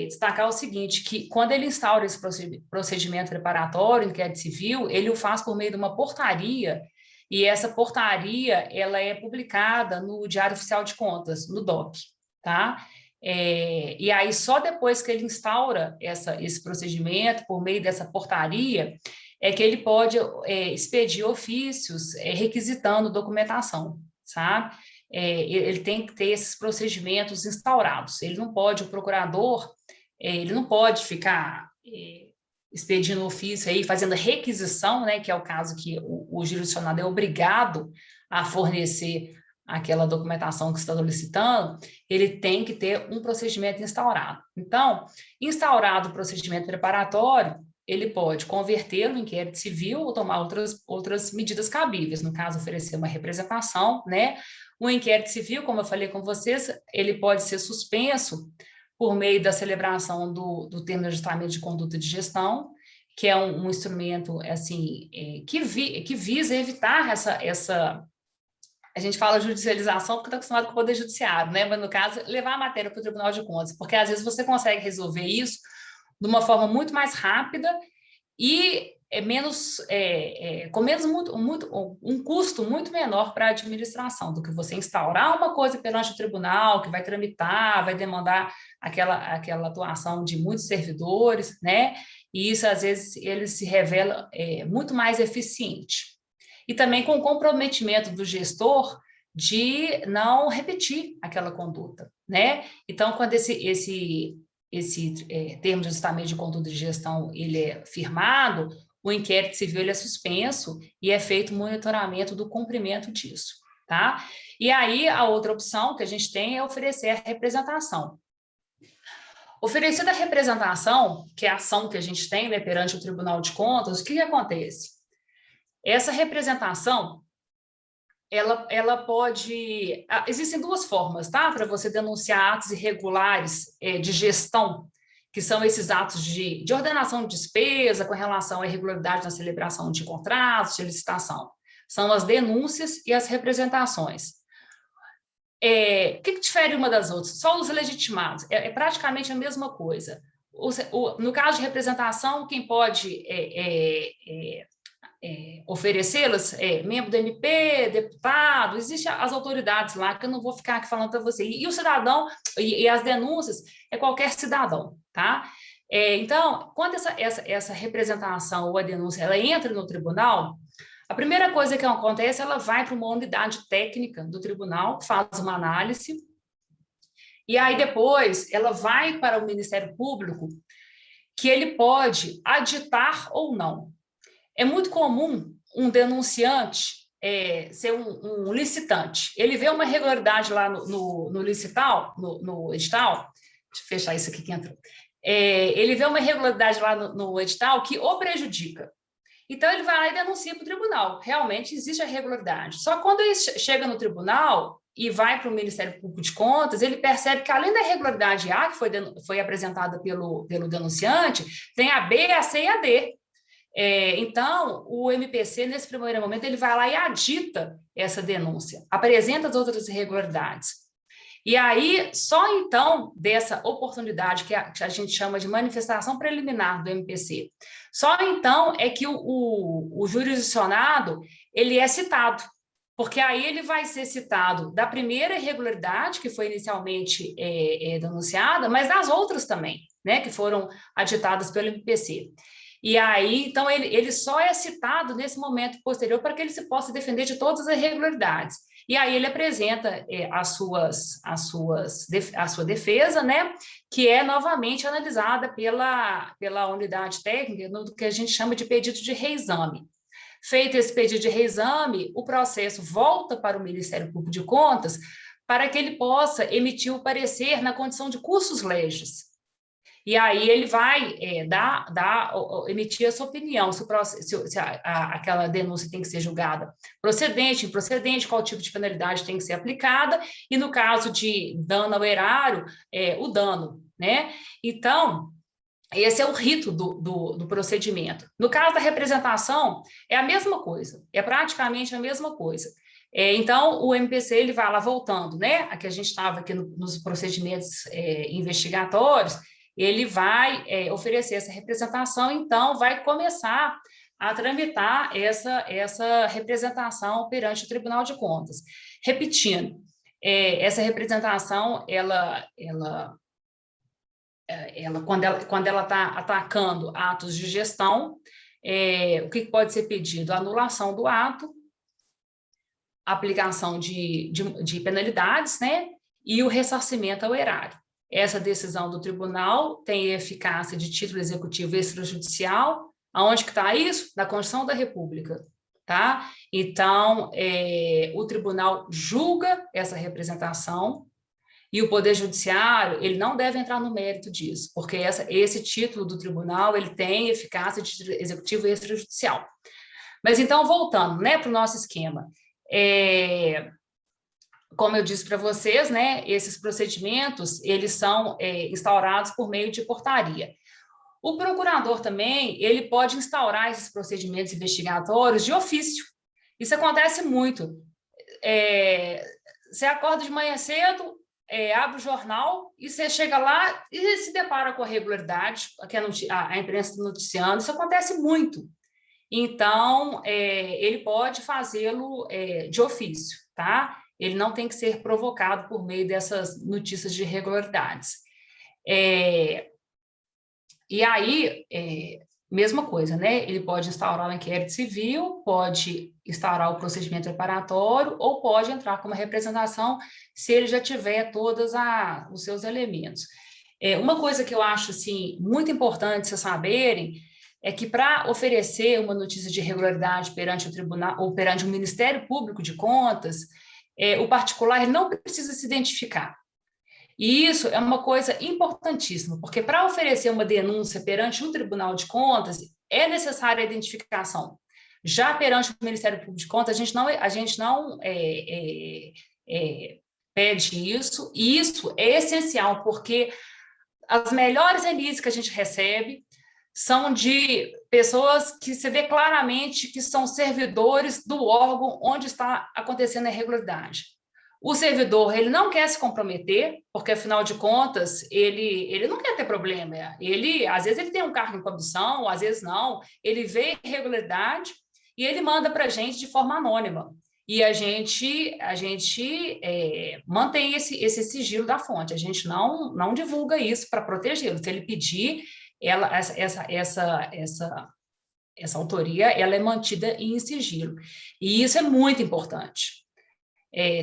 destacar o seguinte, que quando ele instaura esse procedimento preparatório, inquérito civil, ele o faz por meio de uma portaria, e essa portaria ela é publicada no Diário Oficial de Contas, no DOC, tá? E aí, só depois que ele instaura esse procedimento, por meio dessa portaria, é que ele pode expedir ofícios requisitando documentação, sabe? Ele tem que ter esses procedimentos instaurados. Ele não pode, o procurador, ele não pode ficar expedindo ofício aí, fazendo requisição, né, que é o caso que o jurisdicionado é obrigado a fornecer aquela documentação que está solicitando, ele tem que ter um procedimento instaurado. Então, instaurado o procedimento preparatório, ele pode convertê-lo em inquérito civil ou tomar outras medidas cabíveis, no caso, oferecer uma representação, né? O inquérito civil, como eu falei com vocês, ele pode ser suspenso por meio da celebração do termo de ajustamento de conduta de gestão, que é um instrumento, assim, que visa evitar essa a gente fala judicialização porque está acostumado com o Poder Judiciário, né? Mas, no caso, levar a matéria para o Tribunal de Contas, porque, às vezes, você consegue resolver isso de uma forma muito mais rápida e com um custo muito menor para a administração do que você instaurar uma coisa perante o tribunal, que vai tramitar, vai demandar aquela atuação de muitos servidores, né? E isso, às vezes, ele se revela muito mais eficiente. E também com o comprometimento do gestor de não repetir aquela conduta, né? Então, quando esse termo de ajustamento de conduta de gestão ele é firmado, o inquérito civil ele é suspenso e é feito monitoramento do cumprimento disso, tá? E aí, a outra opção que a gente tem é oferecer a representação. Oferecida a representação, que é a ação que a gente tem, né, perante o Tribunal de Contas, o que acontece? Essa representação, ela pode... Existem duas formas, tá? Para você denunciar atos irregulares de gestão, que são esses atos de ordenação de despesa com relação à irregularidade na celebração de contratos, de licitação. São as denúncias e as representações. O que difere uma das outras? Só os legitimados. É praticamente a mesma coisa. No caso de representação, quem pode... oferecê-las, membro do MP, deputado, existem as autoridades lá, que eu não vou ficar aqui falando para você. E o cidadão, e as denúncias, é qualquer cidadão, tá? Então, quando essa representação ou a denúncia, ela entra no tribunal, a primeira coisa que acontece, ela vai para uma unidade técnica do tribunal, faz uma análise, e aí depois ela vai para o Ministério Público, que ele pode aditar ou não. É muito comum um denunciante ser um licitante. Ele vê uma irregularidade lá no licital, no edital, deixa eu fechar isso aqui que entrou. Ele vê uma irregularidade lá no edital que o prejudica. Então, ele vai lá e denuncia para o tribunal. Realmente existe a irregularidade. Só que quando ele chega no tribunal e vai para o Ministério Público de Contas, ele percebe que, além da irregularidade A, que foi apresentada pelo denunciante, tem a B, a C e a D. Então, o MPC, nesse primeiro momento, ele vai lá e adita essa denúncia, apresenta as outras irregularidades. E aí, só então, dessa oportunidade que a gente chama de manifestação preliminar do MPC, só então é que o jurisdicionado, ele é citado, porque aí ele vai ser citado da primeira irregularidade, que foi inicialmente denunciada, mas das outras também, né, que foram aditadas pelo MPC. E aí, então, ele só é citado nesse momento posterior para que ele se possa defender de todas as irregularidades. E aí ele apresenta a sua defesa, né, que é novamente analisada pela unidade técnica, no que a gente chama de pedido de reexame. Feito esse pedido de reexame, o processo volta para o Ministério Público de Contas para que ele possa emitir o parecer na condição de cursus legis. E aí ele vai emitir a sua opinião, se aquela denúncia tem que ser julgada procedente, improcedente, qual tipo de penalidade tem que ser aplicada, e no caso de dano ao erário, o dano, né? Então, esse é o rito do procedimento. No caso da representação, é a mesma coisa, é praticamente a mesma coisa. Então, o MPC ele vai lá voltando, né? Aqui a gente estava aqui nos procedimentos investigatórios, ele vai oferecer essa representação, então vai começar a tramitar essa representação perante o Tribunal de Contas. Repetindo, essa representação, quando ela está atacando atos de gestão, o que pode ser pedido? A anulação do ato, aplicação de penalidades, né? E o ressarcimento ao erário. Essa decisão do tribunal tem eficácia de título executivo extrajudicial. Aonde que está isso? Na Constituição da República, tá? Então, o tribunal julga essa representação e o Poder Judiciário, ele não deve entrar no mérito disso, porque esse título do tribunal, ele tem eficácia de título executivo extrajudicial. Mas então, voltando, né, para o nosso esquema, como eu disse para vocês, né, esses procedimentos, eles são instaurados por meio de portaria. O procurador também, ele pode instaurar esses procedimentos investigatórios de ofício. Isso acontece muito. Você acorda de manhã cedo, abre o jornal e você chega lá e se depara com a irregularidade, a imprensa está noticiando, isso acontece muito. Então, ele pode fazê-lo de ofício, tá? Ele não tem que ser provocado por meio dessas notícias de irregularidades. E aí, mesma coisa, né? Ele pode instaurar o inquérito civil, pode instaurar o procedimento reparatório ou pode entrar com uma representação se ele já tiver todos os seus elementos. Uma coisa que eu acho assim, muito importante vocês saberem é que para oferecer uma notícia de irregularidade perante o tribunal ou perante o Ministério Público de Contas, o particular ele não precisa se identificar. E isso é uma coisa importantíssima, porque para oferecer uma denúncia perante um Tribunal de Contas, é necessária a identificação. Já perante o Ministério Público de Contas, a gente não pede isso, e isso é essencial, porque as melhores denúncias que a gente recebe são de pessoas que se vê claramente que são servidores do órgão onde está acontecendo a irregularidade. O servidor, ele não quer se comprometer, porque, afinal de contas, ele não quer ter problema. Às vezes, ele tem um cargo em comissão, às vezes não. Ele vê irregularidade e ele manda para a gente de forma anônima. E a gente mantém esse sigilo da fonte. A gente não divulga isso para protegê-lo. Se ele pedir, essa autoria ela é mantida em sigilo. E isso é muito importante.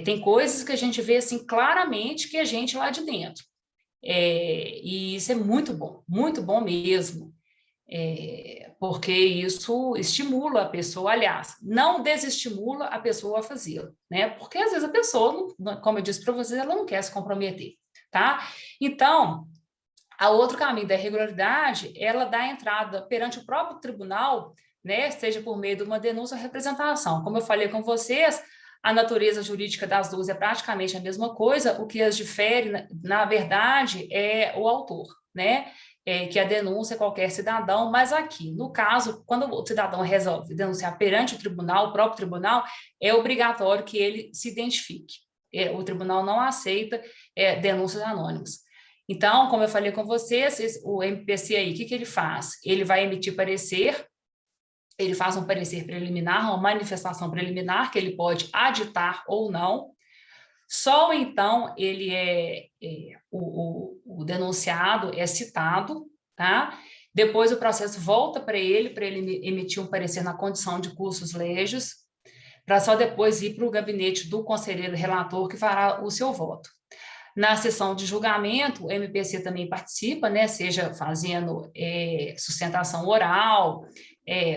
Tem coisas que a gente vê assim claramente que a gente lá de dentro. E isso é muito bom mesmo, porque isso estimula a pessoa, aliás, não desestimula a pessoa a fazê-lo, né? Porque às vezes a pessoa, como eu disse para vocês, ela não quer se comprometer, tá? Então, a outro caminho da irregularidade, ela dá entrada perante o próprio tribunal, né? Seja por meio de uma denúncia ou representação. Como eu falei com vocês, a natureza jurídica das duas é praticamente a mesma coisa, o que as difere, na verdade, é o autor, né? Que a denúncia é qualquer cidadão, mas aqui, no caso, quando o cidadão resolve denunciar perante o tribunal, o próprio tribunal, é obrigatório que ele se identifique. O tribunal não aceita denúncias anônimas. Então, como eu falei com vocês, o MPC aí, o que ele faz? Ele vai emitir parecer. Ele faz um parecer preliminar, uma manifestação preliminar, que ele pode aditar ou não. Só então o denunciado é citado, tá? Depois o processo volta para ele emitir um parecer na condição de cursus legis, para só depois ir para o gabinete do conselheiro relator, que fará o seu voto. Na sessão de julgamento, o MPC também participa, né, seja fazendo sustentação oral,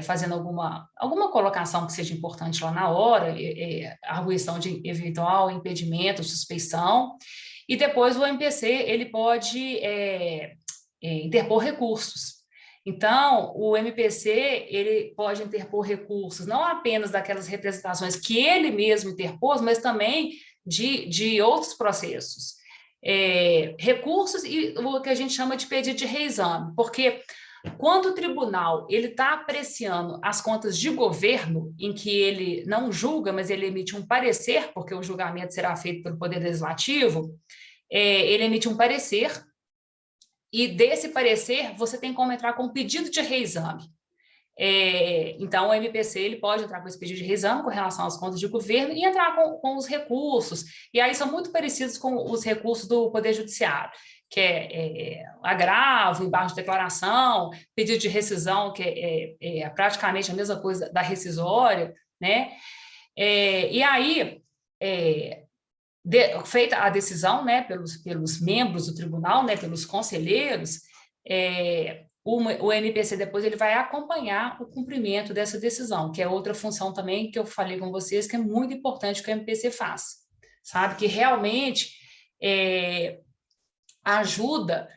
fazendo alguma colocação que seja importante lá na hora, arguição de eventual impedimento, suspeição, e depois o MPC ele pode interpor recursos. Então, o MPC ele pode interpor recursos não apenas daquelas representações que ele mesmo interpôs, mas também de outros processos. Recursos e o que a gente chama de pedido de reexame, porque quando o tribunal ele está apreciando as contas de governo, em que ele não julga, mas ele emite um parecer, porque o julgamento será feito pelo Poder Legislativo, ele emite um parecer, e desse parecer você tem como entrar com um pedido de reexame. Então, o MPC ele pode entrar com esse pedido de reexame com relação às contas de governo e entrar com os recursos, e aí são muito parecidos com os recursos do Poder Judiciário, que agravo, embargo de declaração, pedido de rescisão, que é praticamente a mesma coisa da rescisória, né? E aí, feita a decisão, né, pelos membros do tribunal, né, pelos conselheiros, o MPC depois ele vai acompanhar o cumprimento dessa decisão, que é outra função também que eu falei com vocês, que é muito importante que o MPC faça, sabe? Que realmente ajuda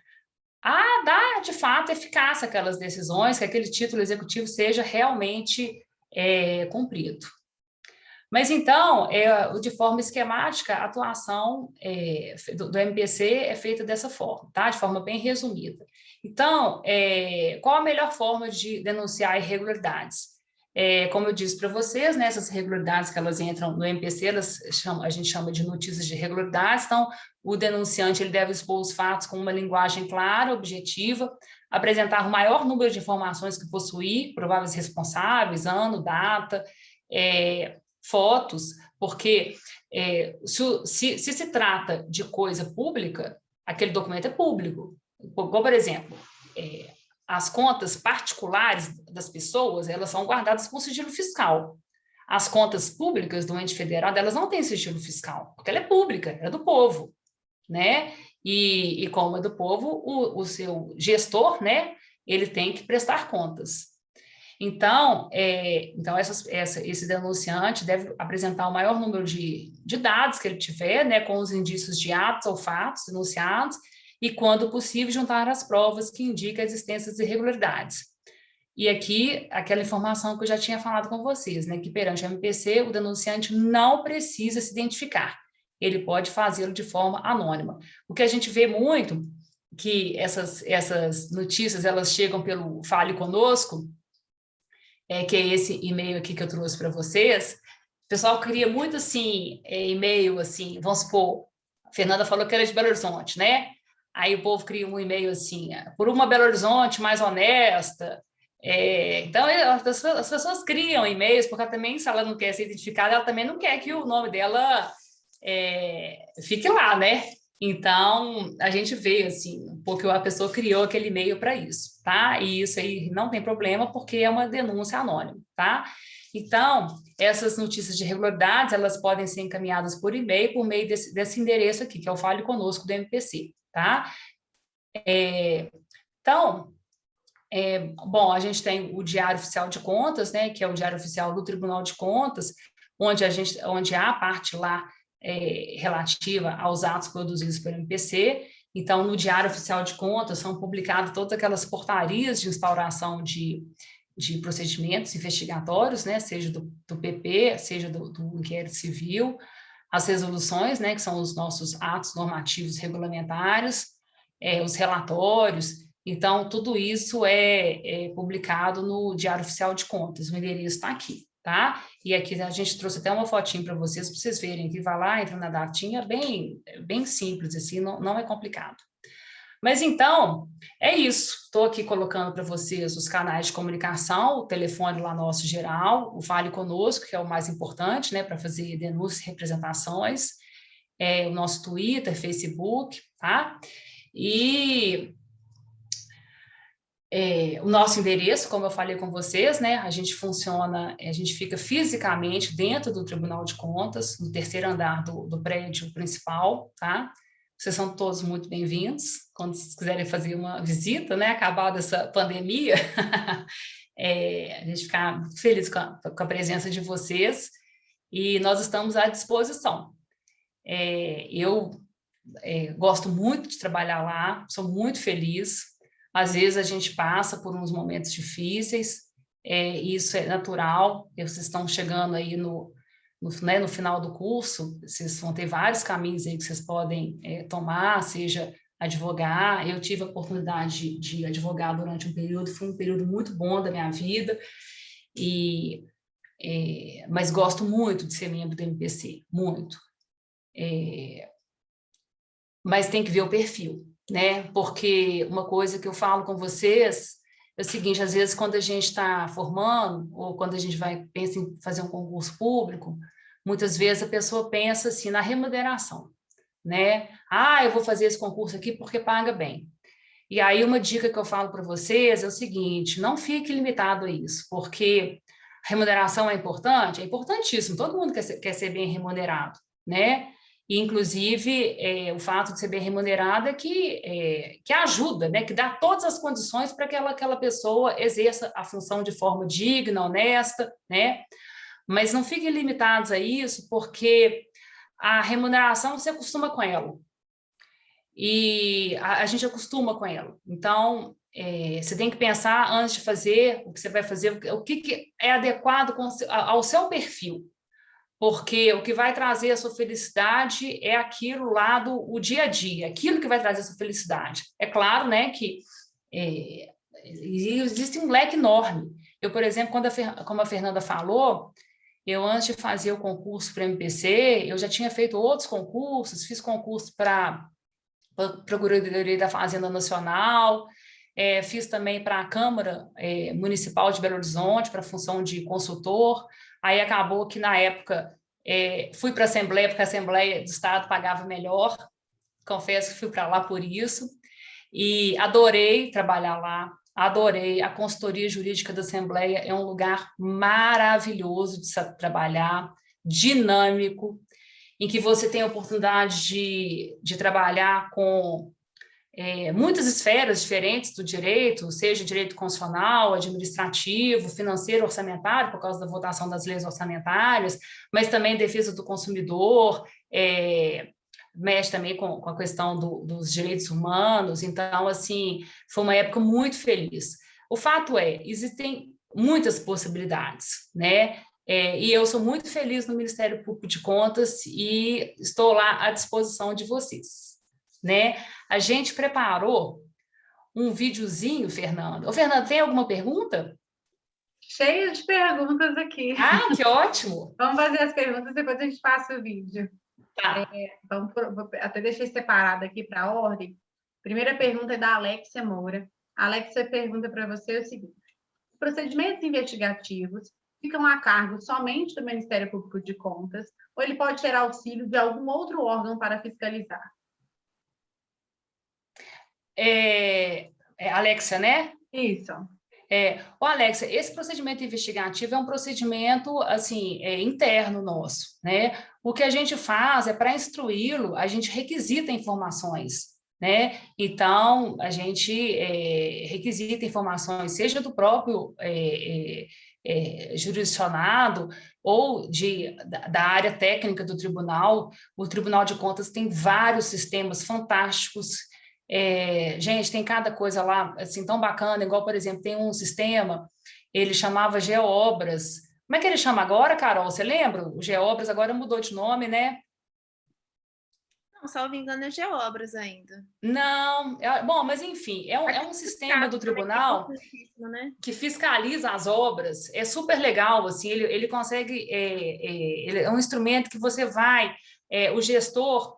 a dar, de fato, eficácia àquelas decisões, que aquele título executivo seja realmente cumprido. Mas, então, de forma esquemática, a atuação do MPC é feita dessa forma, tá? De forma bem resumida. Então, qual a melhor forma de denunciar irregularidades? Como eu disse para vocês, né, essas irregularidades que elas entram no MPC, a gente chama de notícias de irregularidades. Então, o denunciante ele deve expor os fatos com uma linguagem clara, objetiva, apresentar o maior número de informações que possuir, prováveis responsáveis, ano, data, fotos, porque se trata de coisa pública, aquele documento é público. Como, por exemplo, as contas particulares das pessoas, elas são guardadas com sigilo fiscal. As contas públicas do ente federado, elas não têm sigilo fiscal, porque ela é pública, é do povo, né? E como é do povo, o seu gestor, né, ele tem que prestar contas. Então, esse denunciante deve apresentar o maior número de dados que ele tiver, né, com os indícios de atos ou fatos denunciados, e, quando possível, juntar as provas que indicam a existência de irregularidades. E aqui, aquela informação que eu já tinha falado com vocês, né, que perante o MPC, o denunciante não precisa se identificar, ele pode fazê-lo de forma anônima. O que a gente vê muito, que essas notícias, elas chegam pelo Fale Conosco, que é esse e-mail aqui que eu trouxe para vocês. O pessoal cria muito, assim, e-mail, assim, vamos supor, a Fernanda falou que era de Belo Horizonte, né? Aí o povo cria um e-mail assim, por uma Belo Horizonte mais honesta. Então, as pessoas criam e-mails, porque também, se ela não quer ser identificada, ela também não quer que o nome dela fique lá, né? Então, a gente vê, assim, porque a pessoa criou aquele e-mail para isso, tá? E isso aí não tem problema, porque é uma denúncia anônima, tá? Então, essas notícias de irregularidades, elas podem ser encaminhadas por e-mail, por meio desse endereço aqui, que é o Fale Conosco do MPC, tá? Então, bom, a gente tem o Diário Oficial de Contas, né, que é o Diário Oficial do Tribunal de Contas, onde há a parte lá relativa aos atos produzidos pelo MPC. Então, no Diário Oficial de Contas são publicadas todas aquelas portarias de instauração de procedimentos investigatórios, né, seja do PP, seja do inquérito civil, as resoluções, né, que são os nossos atos normativos regulamentares, os relatórios. Então, tudo isso é publicado no Diário Oficial de Contas, o endereço está aqui, tá? E aqui a gente trouxe até uma fotinho para vocês verem, que vai lá, entra na datinha, bem simples, assim, não é complicado. Mas, então, é isso. Estou aqui colocando para vocês os canais de comunicação, o telefone lá nosso geral, o Fale Conosco, que é o mais importante, né, para fazer denúncias e representações, o nosso Twitter, Facebook, tá? E o nosso endereço, como eu falei com vocês, né, a gente fica fisicamente dentro do Tribunal de Contas, no terceiro andar do prédio principal, tá? Vocês são todos muito bem-vindos, quando vocês quiserem fazer uma visita, né, acabada essa pandemia, A gente fica muito feliz com a presença de vocês e nós estamos à disposição. Eu gosto muito de trabalhar lá, sou muito feliz. Às vezes a gente passa por uns momentos difíceis, isso é natural. Vocês estão chegando aí no final do curso, vocês vão ter vários caminhos aí que vocês podem tomar, seja advogar. Eu tive a oportunidade de advogar durante um período, foi um período muito bom da minha vida, mas gosto muito de ser membro do MPC, muito. Mas tem que ver o perfil, né? Porque uma coisa que eu falo com vocês é o seguinte: às vezes, quando a gente está formando, ou quando a gente pensa em fazer um concurso público, muitas vezes a pessoa pensa assim na remuneração, né? Eu vou fazer esse concurso aqui porque paga bem. E aí, uma dica que eu falo para vocês é o seguinte: não fique limitado a isso, porque a remuneração é importante, é importantíssimo, todo mundo quer ser bem remunerado, né? E, inclusive, o fato de ser bem remunerado é que ajuda, né? Que dá todas as condições para que aquela pessoa exerça a função de forma digna, honesta, né? Mas não fiquem limitados a isso, porque a remuneração você acostuma com ela. E a gente acostuma com ela. Então, você tem que pensar antes de fazer o que você vai fazer, o que é adequado ao seu perfil. Porque o que vai trazer a sua felicidade é aquilo lá o dia a dia, aquilo que vai trazer a sua felicidade. É claro, né, que existe um leque enorme. Eu, por exemplo, como a Fernanda falou, eu, antes de fazer o concurso para o MPC, eu já tinha feito outros concursos, fiz concurso para a Procuradoria da Fazenda Nacional, fiz também para a Câmara Municipal de Belo Horizonte, para a função de consultor. Aí acabou que, na época, fui para a Assembleia, porque a Assembleia do Estado pagava melhor. Confesso que fui para lá por isso. E adorei trabalhar lá, adorei. A consultoria jurídica da Assembleia é um lugar maravilhoso de se trabalhar, dinâmico, em que você tem a oportunidade de trabalhar com muitas esferas diferentes do direito, seja direito constitucional, administrativo, financeiro, orçamentário, por causa da votação das leis orçamentárias, mas também defesa do consumidor, mexe também com a questão dos direitos humanos. Então, assim, foi uma época muito feliz. O fato existem muitas possibilidades, né? E eu sou muito feliz no Ministério Público de Contas e estou lá à disposição de vocês, né? A gente preparou um videozinho, Fernanda. Ô, Fernanda, tem alguma pergunta? Cheia de perguntas aqui. Que ótimo! Vamos fazer as perguntas, depois a gente passa o vídeo. Tá. Até deixei separado aqui para a ordem. Primeira pergunta é da Alexia Moura. A Alexia pergunta para você o seguinte: procedimentos investigativos ficam a cargo somente do Ministério Público de Contas, ou ele pode ter auxílio de algum outro órgão para fiscalizar? Alexia, né? Isso. Alexia, esse procedimento investigativo é um procedimento assim, interno nosso, né? O que a gente faz é, para instruí-lo, a gente requisita informações, né? Então, a gente requisita informações, seja do próprio jurisdicionado ou da área técnica do tribunal. O Tribunal de Contas tem vários sistemas fantásticos. Gente, tem cada coisa lá, assim, tão bacana, igual, por exemplo, tem um sistema, ele chamava GeoObras. Como é que ele chama agora, Carol? Você lembra? O GeoObras agora mudou de nome, né? Não, salvo engano, é GeoObras ainda. Não, bom, mas enfim, é um sistema do tribunal que fiscaliza as obras, é super legal, assim, ele consegue, ele é um instrumento que você vai, o gestor,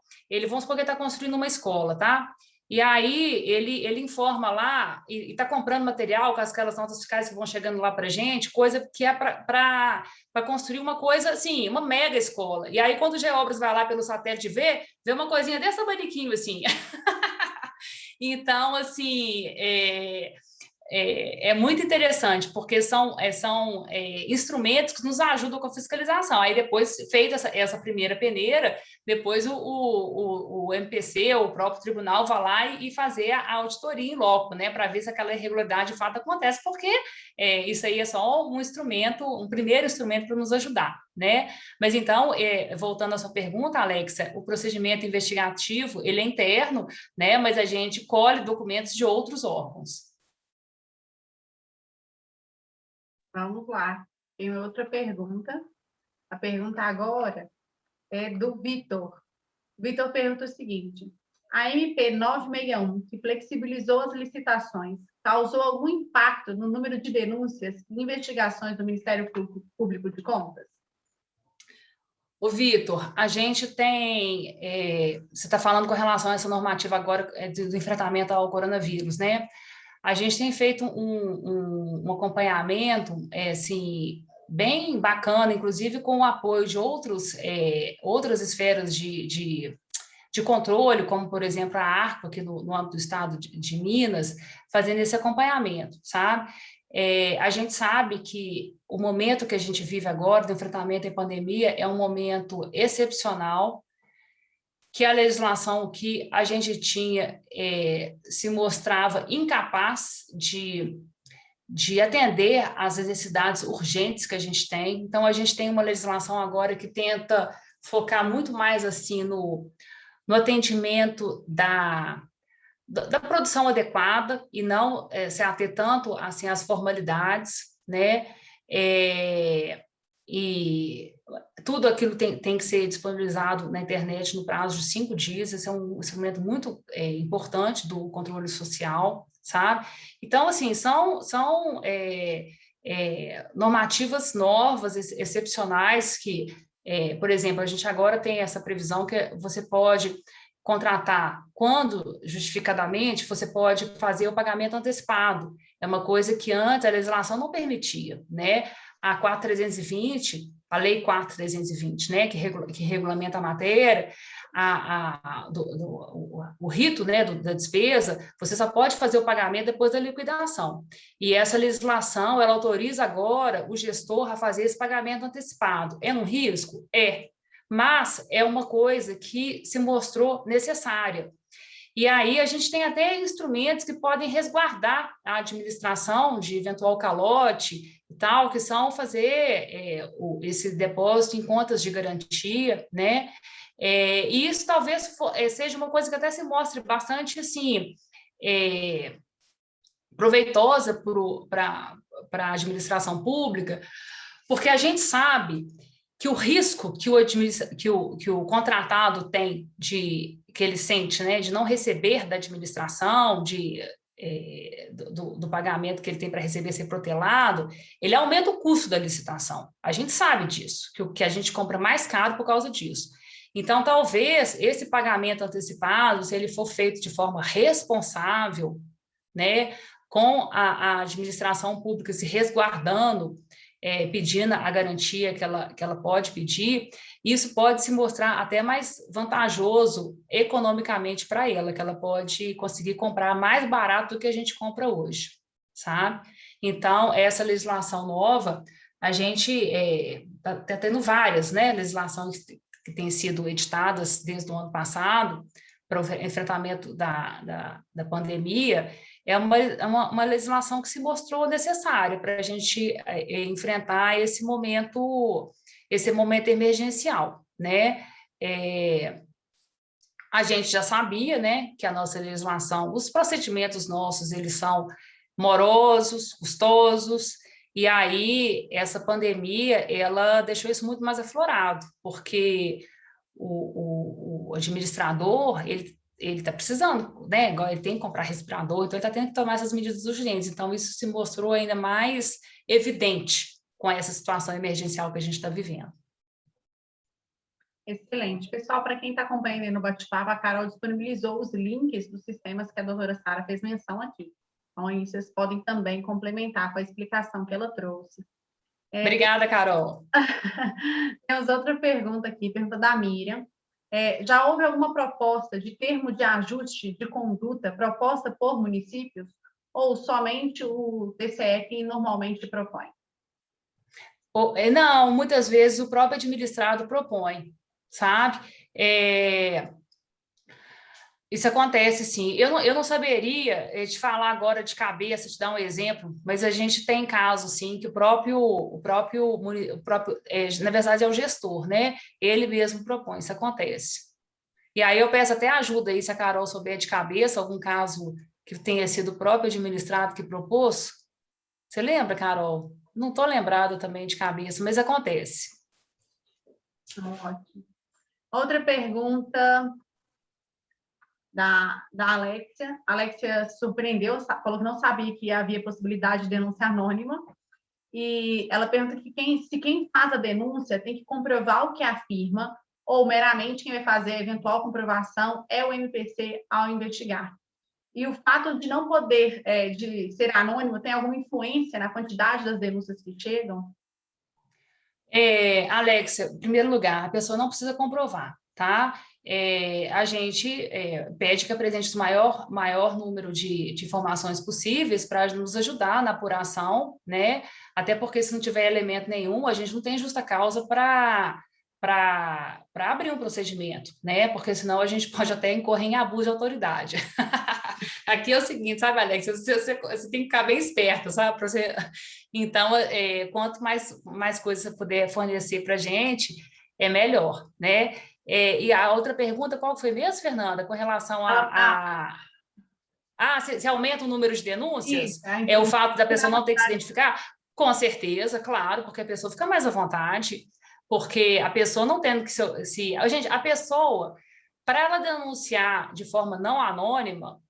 vamos supor que ele está construindo uma escola, tá? E aí ele informa lá e está comprando material com aquelas notas fiscais que vão chegando lá para a gente, coisa que é para construir uma coisa assim, uma mega escola. E aí, quando o GeoObras vai lá pelo satélite vê uma coisinha dessa maniquinho assim. Então, assim, é muito interessante, porque são instrumentos que nos ajudam com a fiscalização. Aí, depois, feita essa primeira peneira, depois o MPC, o próprio tribunal, vai lá e fazer a auditoria em loco, né, para ver se aquela irregularidade de fato acontece, porque isso aí é só um instrumento, um primeiro instrumento para nos ajudar, né? Mas então, voltando à sua pergunta, Alexa, o procedimento investigativo, ele é interno, né, mas a gente colhe documentos de outros órgãos. Vamos lá. Tem outra pergunta. A pergunta agora é do Vitor. Vitor pergunta o seguinte: a MP 961, que flexibilizou as licitações, causou algum impacto no número de denúncias e investigações do Ministério Público de Contas? Ô, Vitor, a gente tem, você está falando com relação a essa normativa agora do enfrentamento ao coronavírus, né? A gente tem feito um acompanhamento, assim, bem bacana, inclusive com o apoio de outras esferas de controle, como, por exemplo, a ARPA, aqui no âmbito do estado de Minas, fazendo esse acompanhamento, sabe? A gente sabe que o momento que a gente vive agora, do enfrentamento à pandemia, é um momento excepcional, que a legislação que a gente tinha se mostrava incapaz de atender às necessidades urgentes que a gente tem. Então, a gente tem uma legislação agora que tenta focar muito mais assim no atendimento da produção adequada e não se ater tanto assim às formalidades, né? E tudo aquilo tem que ser disponibilizado na internet no prazo de 5 dias. Esse é um instrumento muito importante do controle social, sabe? Então, assim, são normativas novas, excepcionais, que, por exemplo, a gente agora tem essa previsão que você pode contratar quando, justificadamente, você pode fazer o pagamento antecipado. É uma coisa que antes a legislação não permitia, né? A 4.320, a Lei 4.320, né, que regulamenta a matéria, o rito, né, da despesa, você só pode fazer o pagamento depois da liquidação. E essa legislação, ela autoriza agora o gestor a fazer esse pagamento antecipado. É um risco? É. Mas é uma coisa que se mostrou necessária. E aí a gente tem até instrumentos que podem resguardar a administração de eventual calote e tal, que são fazer esse depósito em contas de garantia, né? E isso talvez seja uma coisa que até se mostre bastante, assim, proveitosa para a administração pública, porque a gente sabe que o risco que o contratado tem que ele sente, né, de não receber da administração, do pagamento que ele tem para receber ser protelado, ele aumenta o custo da licitação. A gente sabe disso, que a gente compra mais caro por causa disso. Então, talvez esse pagamento antecipado, se ele for feito de forma responsável, né, com a administração pública se resguardando, pedindo a garantia que ela pode pedir, isso pode se mostrar até mais vantajoso economicamente para ela, que ela pode conseguir comprar mais barato do que a gente compra hoje, sabe? Então, essa legislação nova, a gente está tendo várias, né, legislações que têm sido editadas desde o ano passado para o enfrentamento da pandemia. É uma legislação que se mostrou necessária para a gente enfrentar esse momento emergencial, né? A gente já sabia, né, que a nossa legislação, os procedimentos nossos, eles são morosos, custosos, e aí essa pandemia, ela deixou isso muito mais aflorado, porque o administrador, ele está precisando, né? Ele tem que comprar respirador, então ele está tendo que tomar essas medidas urgentes. Então, isso se mostrou ainda mais evidente com essa situação emergencial que a gente está vivendo. Excelente. Pessoal, para quem está acompanhando aí no bate-papo, a Carol disponibilizou os links dos sistemas que a doutora Sara fez menção aqui. Então, aí vocês podem também complementar com a explicação que ela trouxe. Obrigada, Carol. Temos outra pergunta aqui, pergunta da Miriam. Já houve alguma proposta de termo de ajuste de conduta proposta por municípios ou somente o TCE que normalmente propõe? Não, muitas vezes o próprio administrado propõe, sabe? Isso acontece, sim. Eu não saberia te falar agora de cabeça, te dar um exemplo, mas a gente tem casos, sim, que na verdade, é o gestor, né? Ele mesmo propõe, isso acontece. E aí eu peço até ajuda aí, se a Carol souber de cabeça, algum caso que tenha sido o próprio administrado que propôs. Você lembra, Carol? Não estou lembrada também de cabeça, mas acontece. Ótimo. Outra pergunta da Alexia. A Alexia se surpreendeu, falou que não sabia que havia possibilidade de denúncia anônima. E ela pergunta se quem faz a denúncia tem que comprovar o que afirma, ou meramente quem vai fazer a eventual comprovação é o MPC ao investigar. E o fato de não poder de ser anônimo tem alguma influência na quantidade das denúncias que chegam? Alexia, em primeiro lugar, a pessoa não precisa comprovar, tá? A gente pede que apresente o maior número de informações possíveis para nos ajudar na apuração, né? Até porque se não tiver elemento nenhum, a gente não tem justa causa para abrir um procedimento, né? Porque senão a gente pode até incorrer em abuso de autoridade. Aqui é o seguinte, sabe, Alex? Você tem que ficar bem esperto, sabe? Então, quanto mais coisas você puder fornecer para a gente, é melhor, né? E a outra pergunta, qual foi mesmo, Fernanda? Com relação se aumenta o número de denúncias? É o fato da pessoa não ter que se identificar? Com certeza, claro, porque a pessoa fica mais à vontade, porque a pessoa não tendo que gente, a pessoa, para ela denunciar de forma não anônima,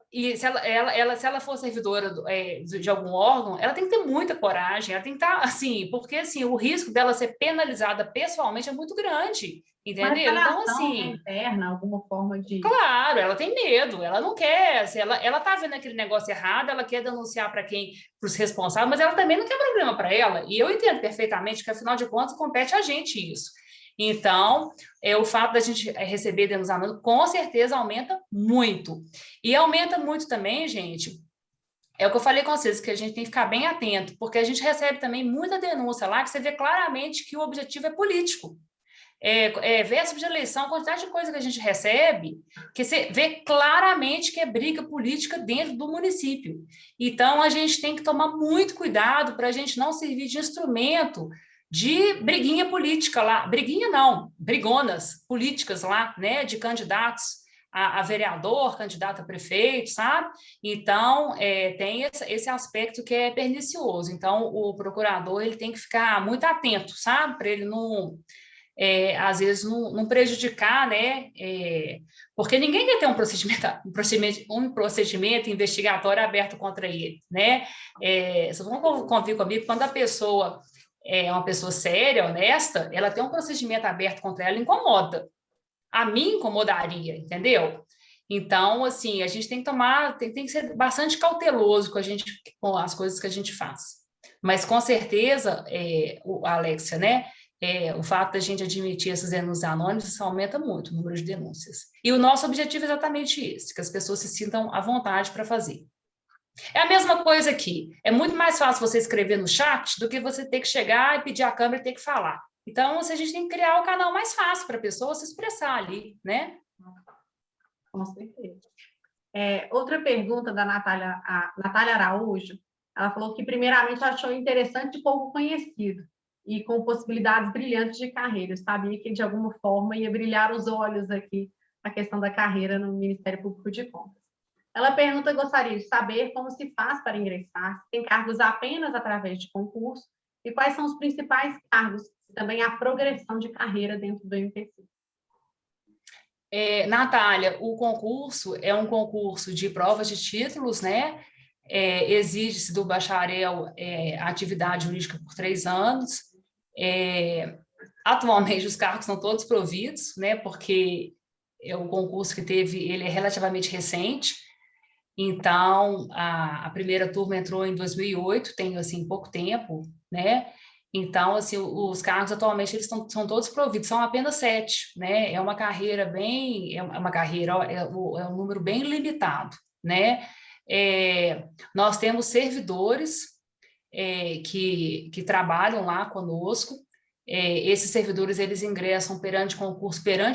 e se ela for servidora de algum órgão, ela tem que ter muita coragem, ela tem que estar, assim, porque, assim, o risco dela ser penalizada pessoalmente é muito grande, entendeu? Então, assim... interna, alguma forma de... Claro, ela tem medo, ela não quer, assim, ela tá vendo aquele negócio errado, ela quer denunciar para os responsáveis, mas ela também não quer problema para ela, e eu entendo perfeitamente que, afinal de contas, compete a gente isso. Então, o fato da gente receber denúncia anônima, com certeza, aumenta muito. E aumenta muito também, gente, é o que eu falei com vocês, que a gente tem que ficar bem atento, porque a gente recebe também muita denúncia lá, que você vê claramente que o objetivo é político. Véspera de eleição, a quantidade de coisa que a gente recebe, que você vê claramente que é briga política dentro do município. Então, a gente tem que tomar muito cuidado para a gente não servir de instrumento de briguinha política lá, briguinha não, brigonas políticas lá, né, de candidatos a vereador, candidato a prefeito, sabe? Então, tem esse aspecto que é pernicioso. Então, o procurador ele tem que ficar muito atento, sabe? Para ele não... às vezes não prejudicar, né? Porque ninguém quer ter um procedimento investigatório aberto contra ele, né? Vocês vão convir comigo, quando a pessoa é uma pessoa séria, honesta, ela tem um procedimento aberto contra ela, incomoda. A mim incomodaria, entendeu? Então, assim, a gente tem que tomar, tem que ser bastante cauteloso com as coisas que a gente faz. Mas, com certeza, Alexia, né? O fato da gente admitir essas denúncias anônimas, isso aumenta muito o número de denúncias. E o nosso objetivo é exatamente esse, que as pessoas se sintam à vontade para fazer. É a mesma coisa aqui. É muito mais fácil você escrever no chat do que você ter que chegar e pedir a câmera e ter que falar. Então, a gente tem que criar o canal mais fácil para a pessoa se expressar ali, né? Com certeza. Outra pergunta da Natália Araújo, ela falou que primeiramente achou interessante e pouco conhecido, e com possibilidades brilhantes de carreira. Eu sabia que, de alguma forma, ia brilhar os olhos aqui a questão da carreira no Ministério Público de Contas. Ela pergunta, gostaria de saber como se faz para ingressar, se tem cargos apenas através de concurso, e quais são os principais cargos, e também a progressão de carreira dentro do MPC. Natália, o concurso é um concurso de provas de títulos, né? Exige-se do bacharel atividade jurídica por 3 anos. Atualmente, os cargos são todos providos, né? Porque o concurso que teve, ele é relativamente recente. Então, a primeira turma entrou em 2008, tem, assim, pouco tempo, né? Então, assim, os cargos atualmente eles são todos providos, são apenas 7, né? É uma carreira um número bem limitado, né? Nós temos servidores que trabalham lá conosco, Esses servidores, eles ingressam perante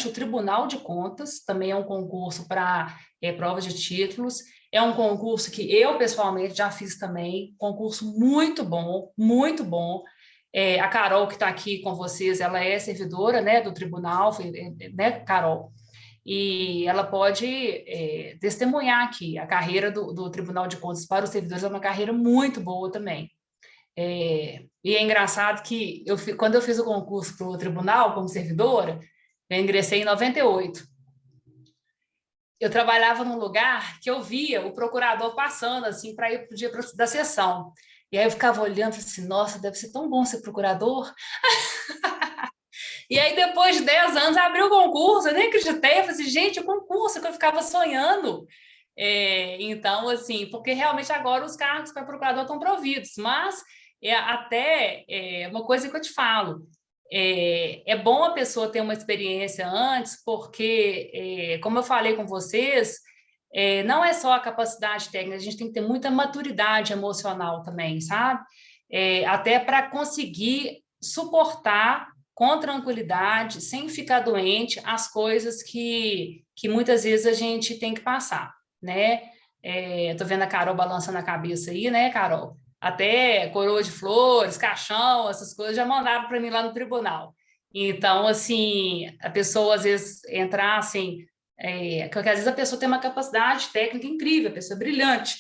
o Tribunal de Contas, também é um concurso para prova de títulos, é um concurso que eu, pessoalmente, já fiz também, concurso muito bom, muito bom. A Carol, que está aqui com vocês, ela é servidora, né, do tribunal, né, Carol? E ela pode testemunhar aqui a carreira do Tribunal de Contas para os servidores, é uma carreira muito boa também. E é engraçado que quando eu fiz o concurso para o tribunal como servidora, eu ingressei em 98. Eu trabalhava num lugar que eu via o procurador passando assim para ir para o dia da sessão. E aí eu ficava olhando e falei assim, nossa, deve ser tão bom ser procurador. E aí, depois de 10 anos, abriu o concurso, eu nem acreditei, eu falei assim, gente, o concurso que eu ficava sonhando. Então, assim, porque realmente agora os cargos para procurador estão providos, mas uma coisa que eu te falo, é bom a pessoa ter uma experiência antes, porque, como eu falei com vocês, não é só a capacidade técnica, a gente tem que ter muita maturidade emocional também, sabe? Até para conseguir suportar com tranquilidade, sem ficar doente, as coisas que muitas vezes a gente tem que passar, né? Tô vendo a Carol balançando a cabeça aí, né, Carol? Até coroa de flores, caixão, essas coisas já mandaram para mim lá no tribunal. Então, assim, a pessoa às vezes entrar assim, porque às vezes a pessoa tem uma capacidade técnica incrível, a pessoa é brilhante,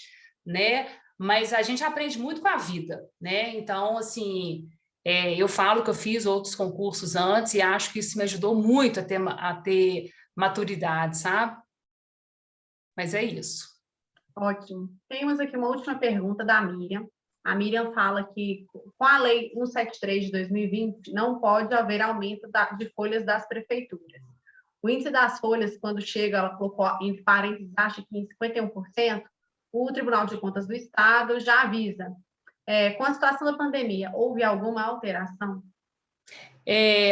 né? Mas a gente aprende muito com a vida, né? Então, assim, eu falo que eu fiz outros concursos antes e acho que isso me ajudou muito a ter maturidade, sabe? Mas é isso. Ótimo. Temos aqui uma última pergunta da Miriam. A Miriam fala que, com a Lei 173 de 2020, não pode haver aumento de folhas das prefeituras. O índice das folhas, quando chega, ela colocou em parênteses, acha que em 51%, o Tribunal de Contas do Estado já avisa. Com a situação da pandemia, houve alguma alteração?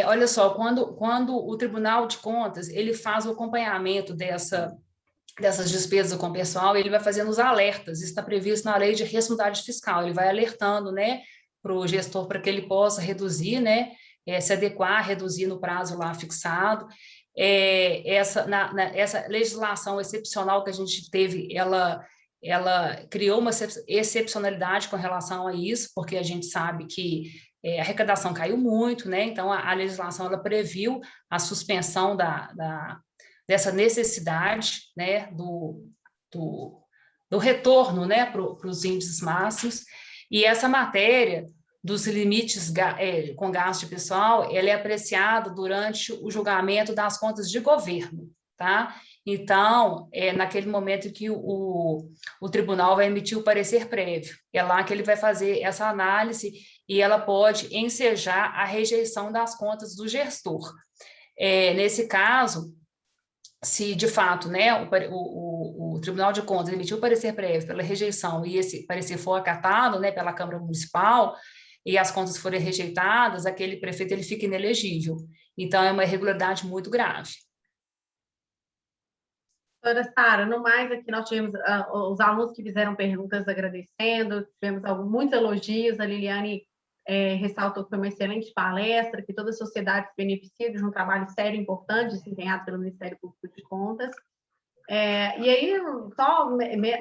Olha só, quando o Tribunal de Contas ele faz o acompanhamento dessas despesas com o pessoal, ele vai fazendo os alertas, isso está previsto na lei de responsabilidade fiscal, ele vai alertando, né, para o gestor para que ele possa reduzir, né, se adequar, reduzir no prazo lá fixado. Essa legislação excepcional que a gente teve, ela criou uma excepcionalidade com relação a isso, porque a gente sabe que a arrecadação caiu muito, né? Então a legislação ela previu a suspensão dessa necessidade, né, do retorno, né, para os índices máximos, e essa matéria dos limites com gasto de pessoal, ela é apreciada durante o julgamento das contas de governo, tá? Então, naquele momento que o tribunal vai emitir o parecer prévio, é lá que ele vai fazer essa análise e ela pode ensejar a rejeição das contas do gestor. Nesse caso, se de fato, né, o Tribunal de Contas emitiu o parecer prévio pela rejeição e esse parecer for acatado, né, pela Câmara Municipal e as contas forem rejeitadas, aquele prefeito ele fica inelegível. Então, é uma irregularidade muito grave. Doutora Sara, no mais, aqui nós tivemos os alunos que fizeram perguntas agradecendo, tivemos muitos elogios, a Liliane ressaltou que foi uma excelente palestra, que toda a sociedade se beneficia de um trabalho sério e importante desempenhado pelo Ministério Público de Contas. E aí, só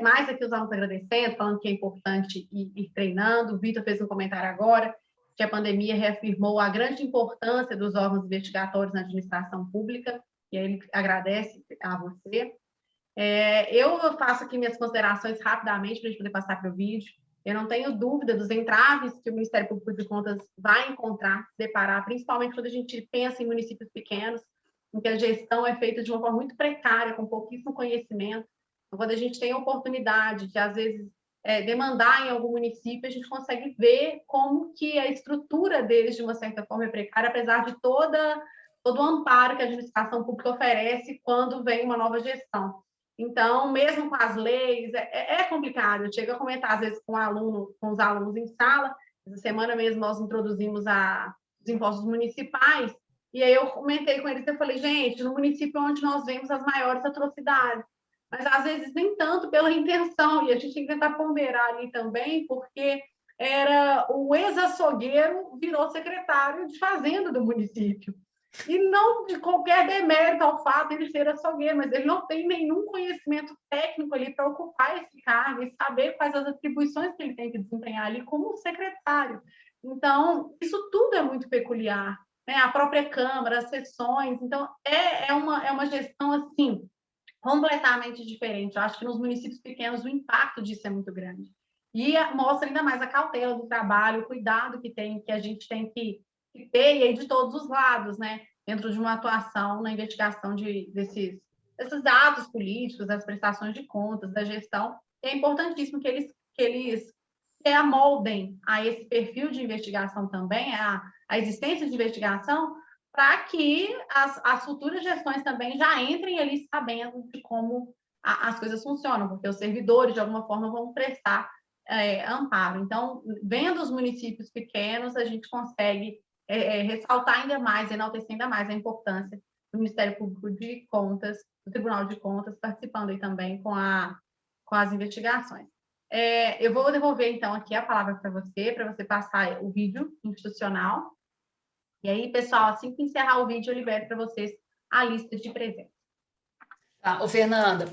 mais aqui os alunos agradecendo, falando que é importante ir treinando. O Vitor fez um comentário agora, que a pandemia reafirmou a grande importância dos órgãos investigatórios na administração pública, e aí ele agradece a você. Eu faço aqui minhas considerações rapidamente para a gente poder passar para o vídeo. Eu não tenho dúvida dos entraves que o Ministério Público de Contas vai encontrar, se deparar, principalmente quando a gente pensa em municípios pequenos, em que a gestão é feita de uma forma muito precária, com pouquíssimo conhecimento. Então, quando a gente tem a oportunidade de, às vezes, demandar em algum município, a gente consegue ver como que a estrutura deles, de uma certa forma, é precária, apesar de todo o amparo que a administração pública oferece quando vem uma nova gestão. Então, mesmo com as leis, é complicado. Eu chego a comentar, às vezes, com os alunos em sala. Essa semana mesmo nós introduzimos os impostos municipais, e aí eu comentei com eles, eu falei, gente, no município onde nós vemos as maiores atrocidades, mas às vezes nem tanto pela intenção, e a gente tem que tentar ponderar ali também, porque era o ex-açougueiro virou secretário de fazenda do município. E não de qualquer demérito ao fato de ele ser açougueiro, mas ele não tem nenhum conhecimento técnico ali para ocupar esse cargo e saber quais as atribuições que ele tem que desempenhar ali como secretário. Então, isso tudo é muito peculiar, né? A própria Câmara, as sessões. Então, é uma gestão, assim, completamente diferente. Eu acho que nos municípios pequenos o impacto disso é muito grande. E mostra ainda mais a cautela do trabalho, o cuidado que a gente tem que ter, e aí de todos os lados, né? Dentro de uma atuação na investigação desses atos políticos, das prestações de contas, da gestão. E é importantíssimo que eles se amoldem a esse perfil de investigação também, a existência de investigação, para que as futuras gestões também já entrem ali sabendo de como as coisas funcionam, porque os servidores, de alguma forma, vão prestar amparo. Então, vendo os municípios pequenos, a gente consegue ressaltar ainda mais, enaltecer ainda mais a importância do Ministério Público de Contas, do Tribunal de Contas, participando aí também com as investigações. Eu vou devolver, então, aqui a palavra para você passar o vídeo institucional. E aí, pessoal, assim que encerrar o vídeo, eu libero para vocês a lista de presentes. Tá, Fernanda,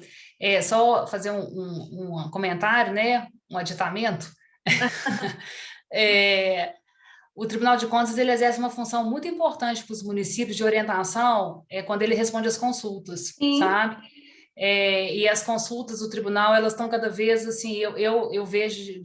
só fazer um comentário, né? Um aditamento. O Tribunal de Contas ele exerce uma função muito importante para os municípios de orientação quando ele responde às consultas, Sim. sabe? E as consultas do tribunal, elas estão cada vez, assim, eu vejo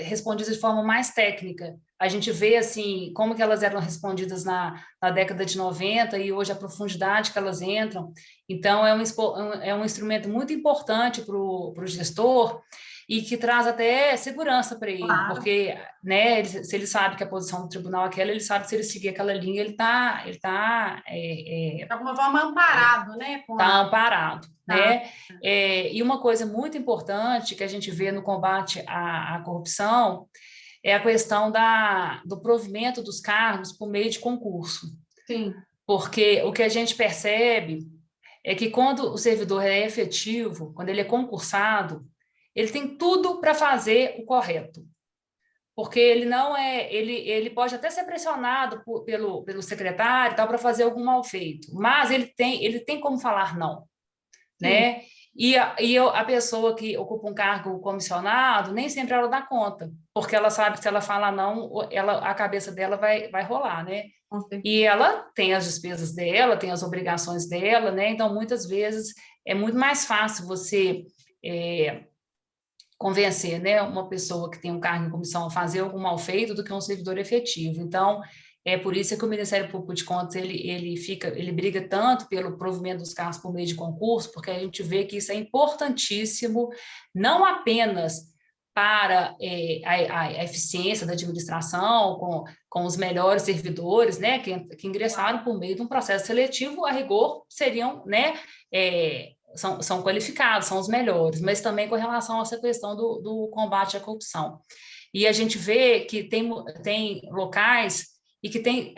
respondidas de forma mais técnica. A gente vê, assim, como que elas eram respondidas na década de 90 e hoje a profundidade que elas entram. Então, é um instrumento muito importante para o gestor e que traz até segurança para ele, Claro. porque, né, se ele sabe que a posição do tribunal é aquela, ele sabe que se ele seguir aquela linha, ele está de alguma forma amparado, né? Está amparado, né? E uma coisa muito importante que a gente vê no combate à corrupção é a questão do provimento dos cargos por meio de concurso. Sim. Porque o que a gente percebe é que quando o servidor é efetivo, quando ele é concursado, ele tem tudo para fazer o correto. Porque ele não ele pode até ser pressionado pelo secretário para fazer algum mal feito, mas ele tem como falar não, né? E a pessoa que ocupa um cargo comissionado nem sempre ela dá conta, porque ela sabe que se ela falar não, a cabeça dela vai rolar, né? E ela tem as despesas dela, tem as obrigações dela, né? Então, muitas vezes, é muito mais fácil você convencer, né, uma pessoa que tem um cargo em comissão a fazer algum mal feito do que um servidor efetivo. Então, é por isso que o Ministério Público de Contas ele briga tanto pelo provimento dos cargos por meio de concurso, porque a gente vê que isso é importantíssimo, não apenas para a eficiência da administração, com os melhores servidores, né, que ingressaram por meio de um processo seletivo, a rigor seriam, né, são qualificados, são os melhores, mas também com relação a essa questão do combate à corrupção. E a gente vê que tem locais e que tem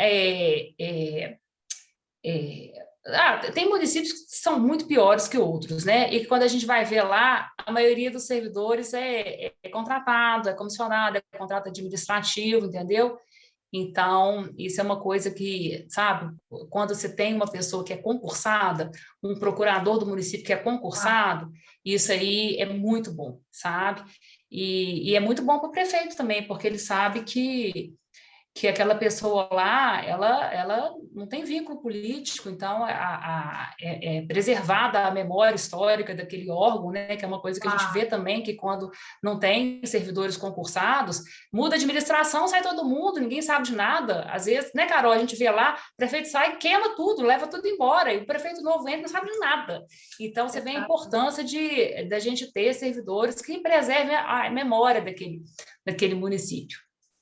municípios que são muito piores que outros, né? E que quando a gente vai ver lá, a maioria dos servidores é contratado, é comissionado, é contrato administrativo, entendeu? Então, isso é uma coisa que, sabe, quando você tem uma pessoa que é concursada, um procurador do município que é concursado, isso aí é muito bom, sabe? E é muito bom para o prefeito também, porque ele sabe que aquela pessoa lá, ela não tem vínculo político, então é preservada a memória histórica daquele órgão, né, que é uma coisa que a gente vê também, que quando não tem servidores concursados, muda a administração, sai todo mundo, ninguém sabe de nada, às vezes, né, Carol, a gente vê lá, o prefeito sai, queima tudo, leva tudo embora, e o prefeito novo entra, não sabe de nada. Então, você vê a importância da gente ter servidores que preservem a memória daquele município.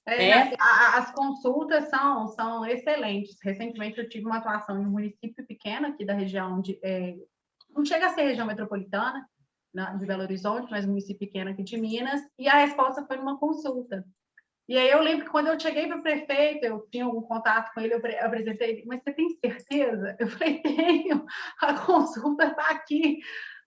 As consultas são excelentes. Recentemente eu tive uma atuação em um município pequeno aqui da região não chega a ser região metropolitana, de Belo Horizonte, mas um município pequeno aqui de Minas, e a resposta foi numa consulta. E aí eu lembro que quando eu cheguei para o prefeito, eu tinha um contato com ele, eu apresentei, mas você tem certeza? Eu falei, tenho, a consulta está aqui.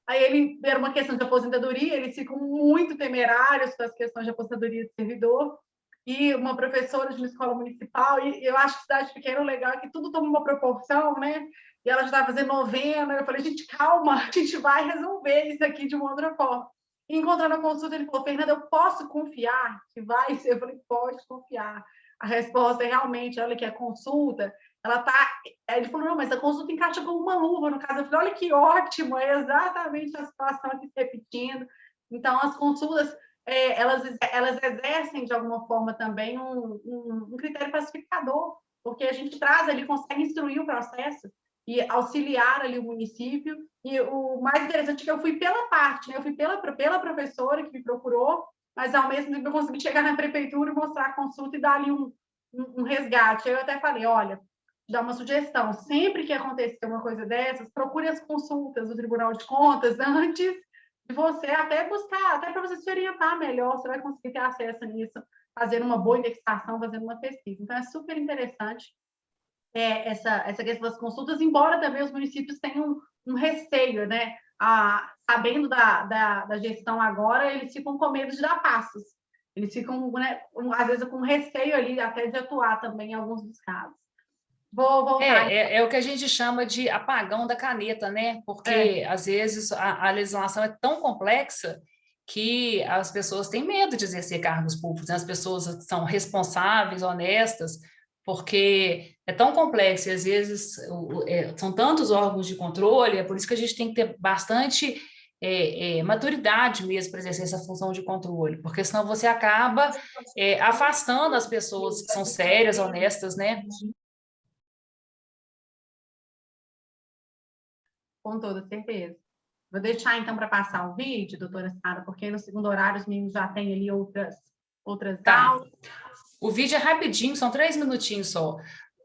Aí era uma questão de aposentadoria, eles ficam muito temerários com as questões de aposentadoria de servidor. e uma professora de uma escola municipal, e eu acho que cidade pequena o legal é que tudo toma uma proporção, né? E ela já estava fazendo novena, eu falei, gente, calma, a gente vai resolver isso aqui de uma outra forma. E encontrando a consulta, ele falou, Fernanda, eu posso confiar que vai ser? Eu falei, pode confiar. A resposta é realmente, olha que a consulta, ela tá... Ele falou, não, mas a consulta encaixa como uma luva, no caso. Eu falei, olha que ótimo, é exatamente a situação aqui se repetindo. Então, as consultas, elas exercem, de alguma forma, também um critério pacificador, porque a gente traz ali, consegue instruir o processo e auxiliar ali o município. E o mais interessante é que eu fui pela parte, né? Eu fui pela professora que me procurou, mas ao mesmo tempo eu consegui chegar na prefeitura e mostrar a consulta e dar ali um resgate. Eu até falei, olha, dar uma sugestão, sempre que acontecer uma coisa dessas, procure as consultas do Tribunal de Contas antes de você até buscar, até para você se orientar melhor, você vai conseguir ter acesso nisso, fazendo uma boa indexação, fazendo uma pesquisa. Então, é super interessante essa questão das consultas, embora também os municípios tenham um receio, né? Sabendo da gestão agora, eles ficam com medo de dar passos. Eles ficam, né, às vezes, com receio ali até de atuar também em alguns dos casos. Vou voltar. É o que a gente chama de apagão da caneta, né? Porque, às vezes, a legislação é tão complexa que as pessoas têm medo de exercer cargos públicos, né? As pessoas são responsáveis, honestas, porque é tão complexo e, às vezes, são tantos órgãos de controle, é por isso que a gente tem que ter bastante maturidade mesmo para exercer essa função de controle, porque senão você acaba afastando as pessoas que são sérias, honestas, né? Com toda certeza. Vou deixar, então, para passar o vídeo, doutora Sara, porque no segundo horário os meninos já têm ali outras aulas. O vídeo é rapidinho, são 3 minutinhos só.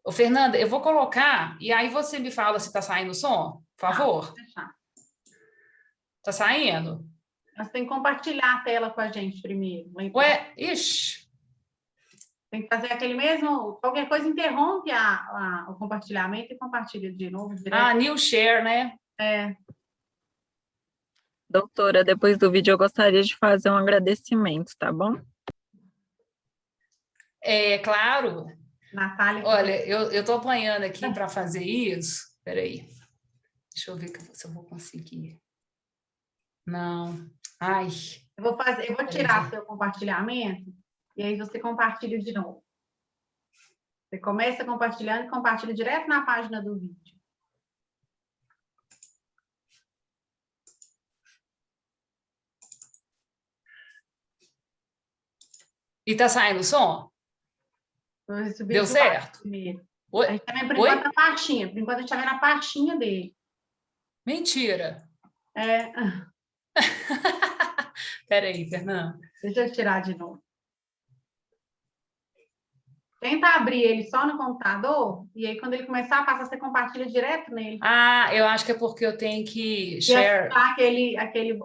Ô, Fernanda, eu vou colocar, e aí você me fala se está saindo o som, por favor. Está saindo? Mas tem que compartilhar a tela com a gente primeiro. Ué, ixi. Tem que fazer aquele mesmo... Qualquer coisa interrompe o compartilhamento e compartilha de novo. Direto. New share, né? Doutora, depois do vídeo eu gostaria de fazer um agradecimento, tá bom? Claro. Natália. Olha, eu estou apanhando aqui para fazer isso. Espera aí. Deixa eu ver se eu vou conseguir. Não. Ai. Eu vou tirar seu compartilhamento e aí você compartilha de novo. Você começa compartilhando e compartilha direto na página do vídeo. E tá saindo o som? Deu certo? A gente tá vendo por enquanto a pastinha. Por enquanto a gente tá vendo a pastinha dele. Mentira. Espera aí, Fernanda. Deixa eu tirar de novo. Tenta abrir ele só no computador e aí quando ele começar a passar, você compartilha direto nele. Eu acho que é porque eu tenho que share. E aquele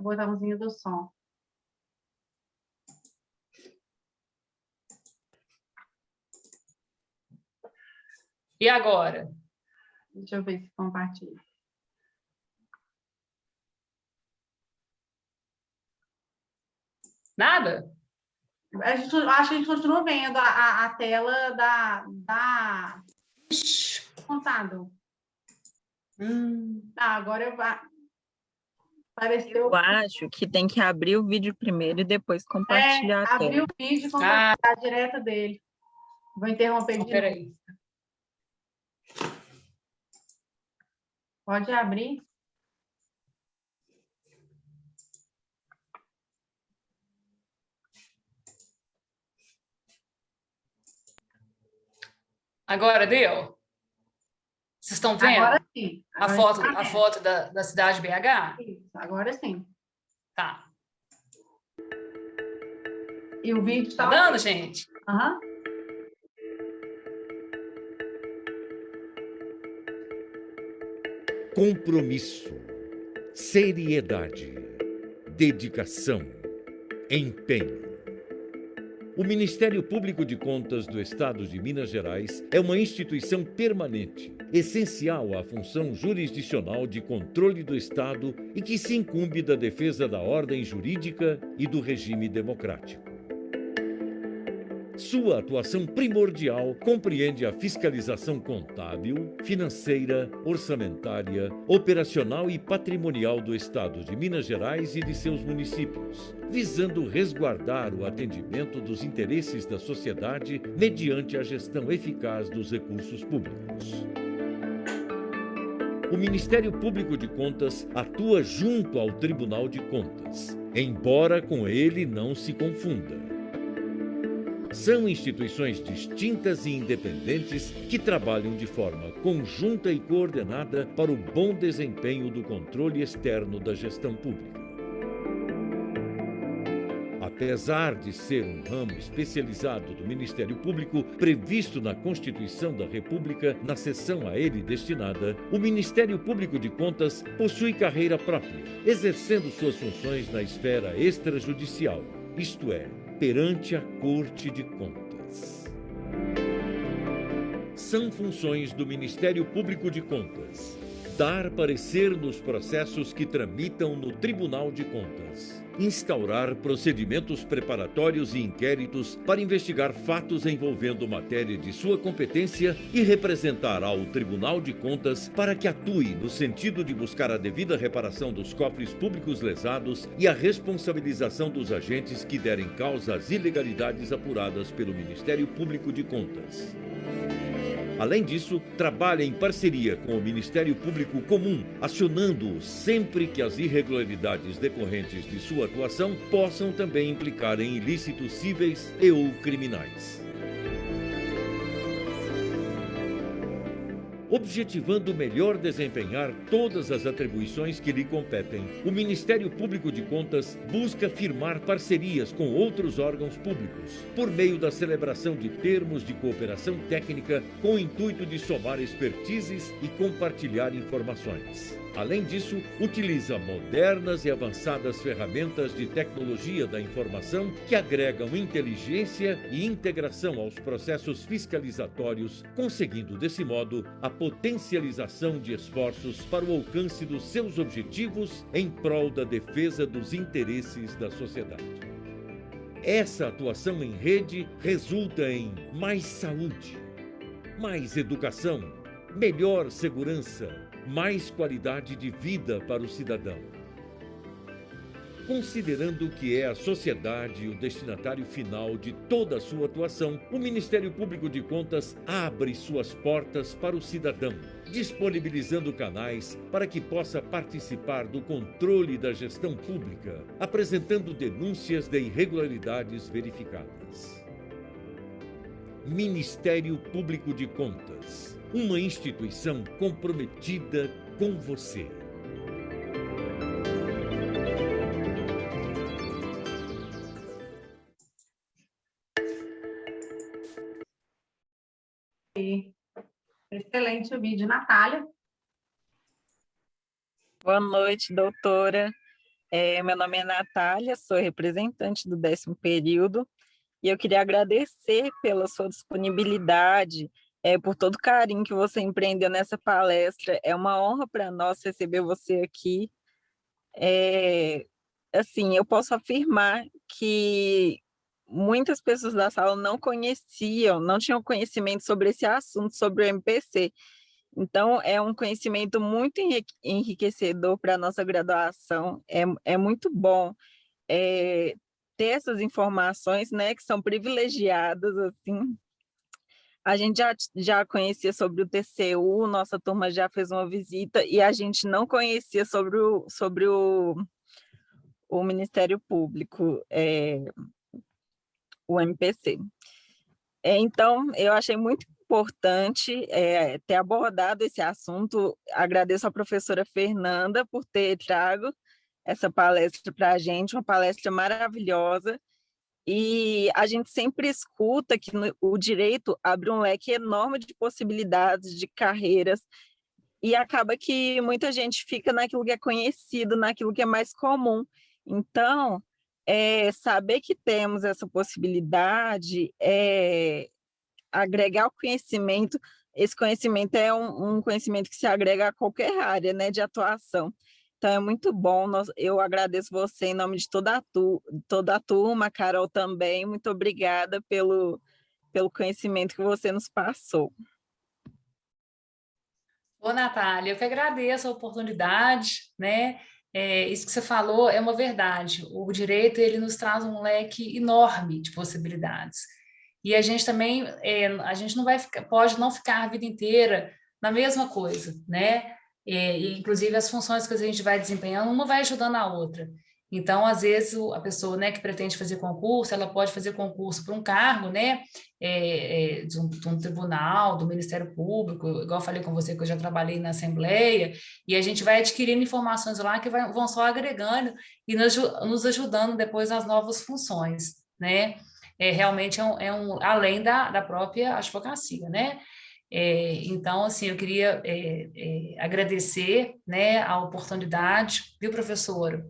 botãozinho do som. E agora? Deixa eu ver se compartilha. Nada? Acho que a gente continua vendo a tela da computador. Agora apareceu. Eu acho que tem que abrir o vídeo primeiro e depois compartilhar a tela. Abrir o vídeo e compartilhar direto dele. Vou interromper de novo. Peraí. Pode abrir. Agora deu? Vocês estão vendo? Agora sim. Agora a foto da cidade de BH? Isso, agora sim. Tá. E o vídeo tá dando, gente? Aham. Compromisso, seriedade, dedicação, empenho. O Ministério Público de Contas do Estado de Minas Gerais é uma instituição permanente, essencial à função jurisdicional de controle do Estado e que se incumbe da defesa da ordem jurídica e do regime democrático. Sua atuação primordial compreende a fiscalização contábil, financeira, orçamentária, operacional e patrimonial do Estado de Minas Gerais e de seus municípios, visando resguardar o atendimento dos interesses da sociedade mediante a gestão eficaz dos recursos públicos. O Ministério Público de Contas atua junto ao Tribunal de Contas, embora com ele não se confunda. São instituições distintas e independentes que trabalham de forma conjunta e coordenada para o bom desempenho do controle externo da gestão pública. Apesar de ser um ramo especializado do Ministério Público previsto na Constituição da República, na seção a ele destinada, o Ministério Público de Contas possui carreira própria, exercendo suas funções na esfera extrajudicial, isto é, perante a Corte de Contas. São funções do Ministério Público de Contas: dar parecer nos processos que tramitam no Tribunal de Contas, instaurar procedimentos preparatórios e inquéritos para investigar fatos envolvendo matéria de sua competência e representar ao Tribunal de Contas para que atue no sentido de buscar a devida reparação dos cofres públicos lesados e a responsabilização dos agentes que derem causa às ilegalidades apuradas pelo Ministério Público de Contas. Além disso, trabalha em parceria com o Ministério Público Comum, acionando-o sempre que as irregularidades decorrentes de sua atuação possam também implicar em ilícitos cíveis e ou criminais. Objetivando melhor desempenhar todas as atribuições que lhe competem, o Ministério Público de Contas busca firmar parcerias com outros órgãos públicos, por meio da celebração de termos de cooperação técnica com o intuito de somar expertises e compartilhar informações. Além disso, utiliza modernas e avançadas ferramentas de tecnologia da informação que agregam inteligência e integração aos processos fiscalizatórios, conseguindo, desse modo, a potencialização de esforços para o alcance dos seus objetivos em prol da defesa dos interesses da sociedade. Essa atuação em rede resulta em mais saúde, mais educação, melhor segurança, mais qualidade de vida para o cidadão. Considerando que é a sociedade o destinatário final de toda a sua atuação, o Ministério Público de Contas abre suas portas para o cidadão, disponibilizando canais para que possa participar do controle da gestão pública, apresentando denúncias de irregularidades verificadas. Ministério Público de Contas, uma instituição comprometida com você. Excelente o vídeo, Natália. Boa noite, doutora. Meu nome é Natália, sou representante do 10º período e eu queria agradecer pela sua disponibilidade, por todo o carinho que você empreendeu nessa palestra. É uma honra para nós receber você aqui. Assim, eu posso afirmar que muitas pessoas da sala não conheciam, não tinham conhecimento sobre esse assunto, sobre o MPC. Então, é um conhecimento muito enriquecedor para a nossa graduação. É muito bom ter essas informações, né, que são privilegiadas, assim. A gente já conhecia sobre o TCU, nossa turma já fez uma visita, e a gente não conhecia sobre o Ministério Público, o MPC. Então, eu achei muito importante ter abordado esse assunto. Agradeço à professora Fernanda por ter trago essa palestra para a gente, uma palestra maravilhosa. E a gente sempre escuta que o direito abre um leque enorme de possibilidades, de carreiras, e acaba que muita gente fica naquilo que é conhecido, naquilo que é mais comum. Então, saber que temos essa possibilidade, agregar o conhecimento, esse conhecimento é um conhecimento que se agrega a qualquer área, né, de atuação. Então, é muito bom, eu agradeço você em nome de toda a turma, a Carol também, muito obrigada pelo conhecimento que você nos passou. Ô, Natália, eu que agradeço a oportunidade, né? Isso que você falou é uma verdade. O direito, ele nos traz um leque enorme de possibilidades. E a gente também, a gente não vai ficar, pode não ficar a vida inteira na mesma coisa, né? E, inclusive, as funções que a gente vai desempenhando, uma vai ajudando a outra. Então, às vezes, a pessoa, né, que pretende fazer concurso, ela pode fazer concurso para um cargo, né, de um tribunal, do Ministério Público, igual eu falei com você que eu já trabalhei na Assembleia, e a gente vai adquirindo informações lá que vão só agregando e nos ajudando depois nas novas funções, né? Realmente além da própria advocacia, né? Então, assim, eu queria agradecer, né, a oportunidade, viu, professora?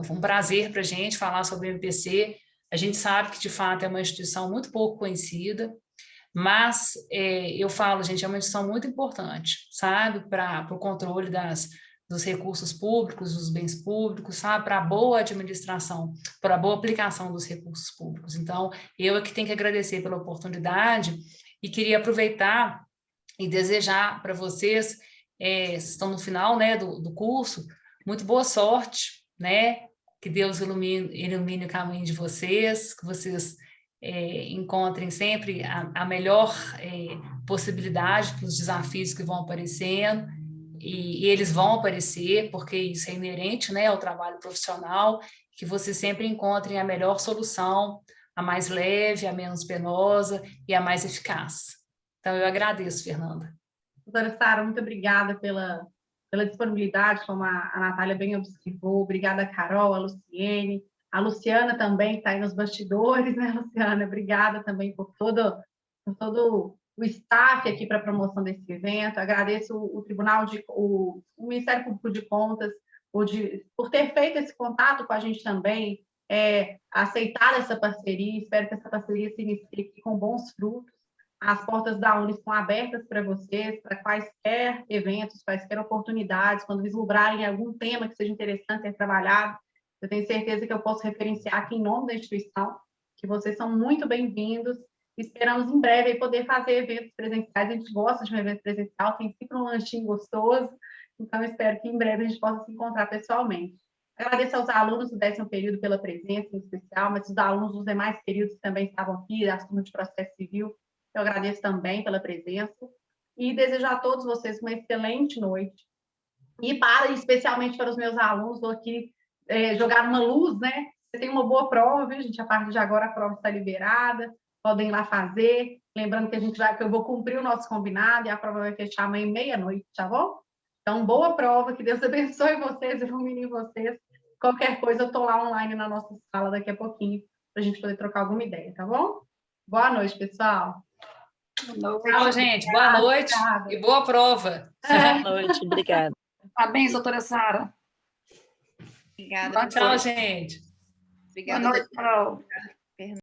Foi um prazer para a gente falar sobre o MPC. A gente sabe que, de fato, é uma instituição muito pouco conhecida, mas eu falo, gente, é uma instituição muito importante, sabe, para o controle dos recursos públicos, dos bens públicos, sabe, para a boa administração, para a boa aplicação dos recursos públicos. Então, eu é que tenho que agradecer pela oportunidade e queria aproveitar e desejar para vocês, estão no final, né, do curso, muito boa sorte, né? Que Deus ilumine o caminho de vocês, que vocês encontrem sempre a melhor possibilidade para os desafios que vão aparecendo, e eles vão aparecer, porque isso é inerente, né, ao trabalho profissional, que vocês sempre encontrem a melhor solução, a mais leve, a menos penosa e a mais eficaz. Então, eu agradeço, Fernanda. Doutora Sara, muito obrigada pela disponibilidade, como a Natália bem observou. Obrigada, Carol, a Luciene, a Luciana também, que está aí nos bastidores, né, Luciana? Obrigada também por todo o staff aqui para a promoção desse evento. Agradeço o Ministério Público de Contas por ter feito esse contato com a gente também, aceitar essa parceria. Espero que essa parceria se inicie com bons frutos. As portas da Uni estão abertas para vocês, para quaisquer eventos, quaisquer oportunidades, quando vislumbrarem algum tema que seja interessante ser trabalhado. Eu tenho certeza que eu posso referenciar aqui em nome da instituição, que vocês são muito bem-vindos. Esperamos em breve poder fazer eventos presenciais. A gente gosta de um evento presencial, tem sempre um lanchinho gostoso, então espero que em breve a gente possa se encontrar pessoalmente. Agradeço aos alunos do 10º período pela presença em especial, mas os alunos dos demais períodos que também estavam aqui, da turma de processo civil, eu agradeço também pela presença e desejo a todos vocês uma excelente noite. E especialmente para os meus alunos, vou aqui jogar uma luz, né? Você tem uma boa prova, viu, gente? A partir de agora a prova está liberada, podem ir lá fazer. Lembrando que que eu vou cumprir o nosso combinado e a prova vai fechar amanhã meia-noite, tá bom? Então, boa prova, que Deus abençoe vocês, ilumine vocês. Qualquer coisa, eu estou lá online na nossa sala daqui a pouquinho, para a gente poder trocar alguma ideia, tá bom? Boa noite, pessoal. Tchau, gente. Boa noite e boa prova. Boa noite, obrigada. Parabéns, doutora Sara. Obrigada. Tchau, gente. Obrigada. Boa noite, Carol.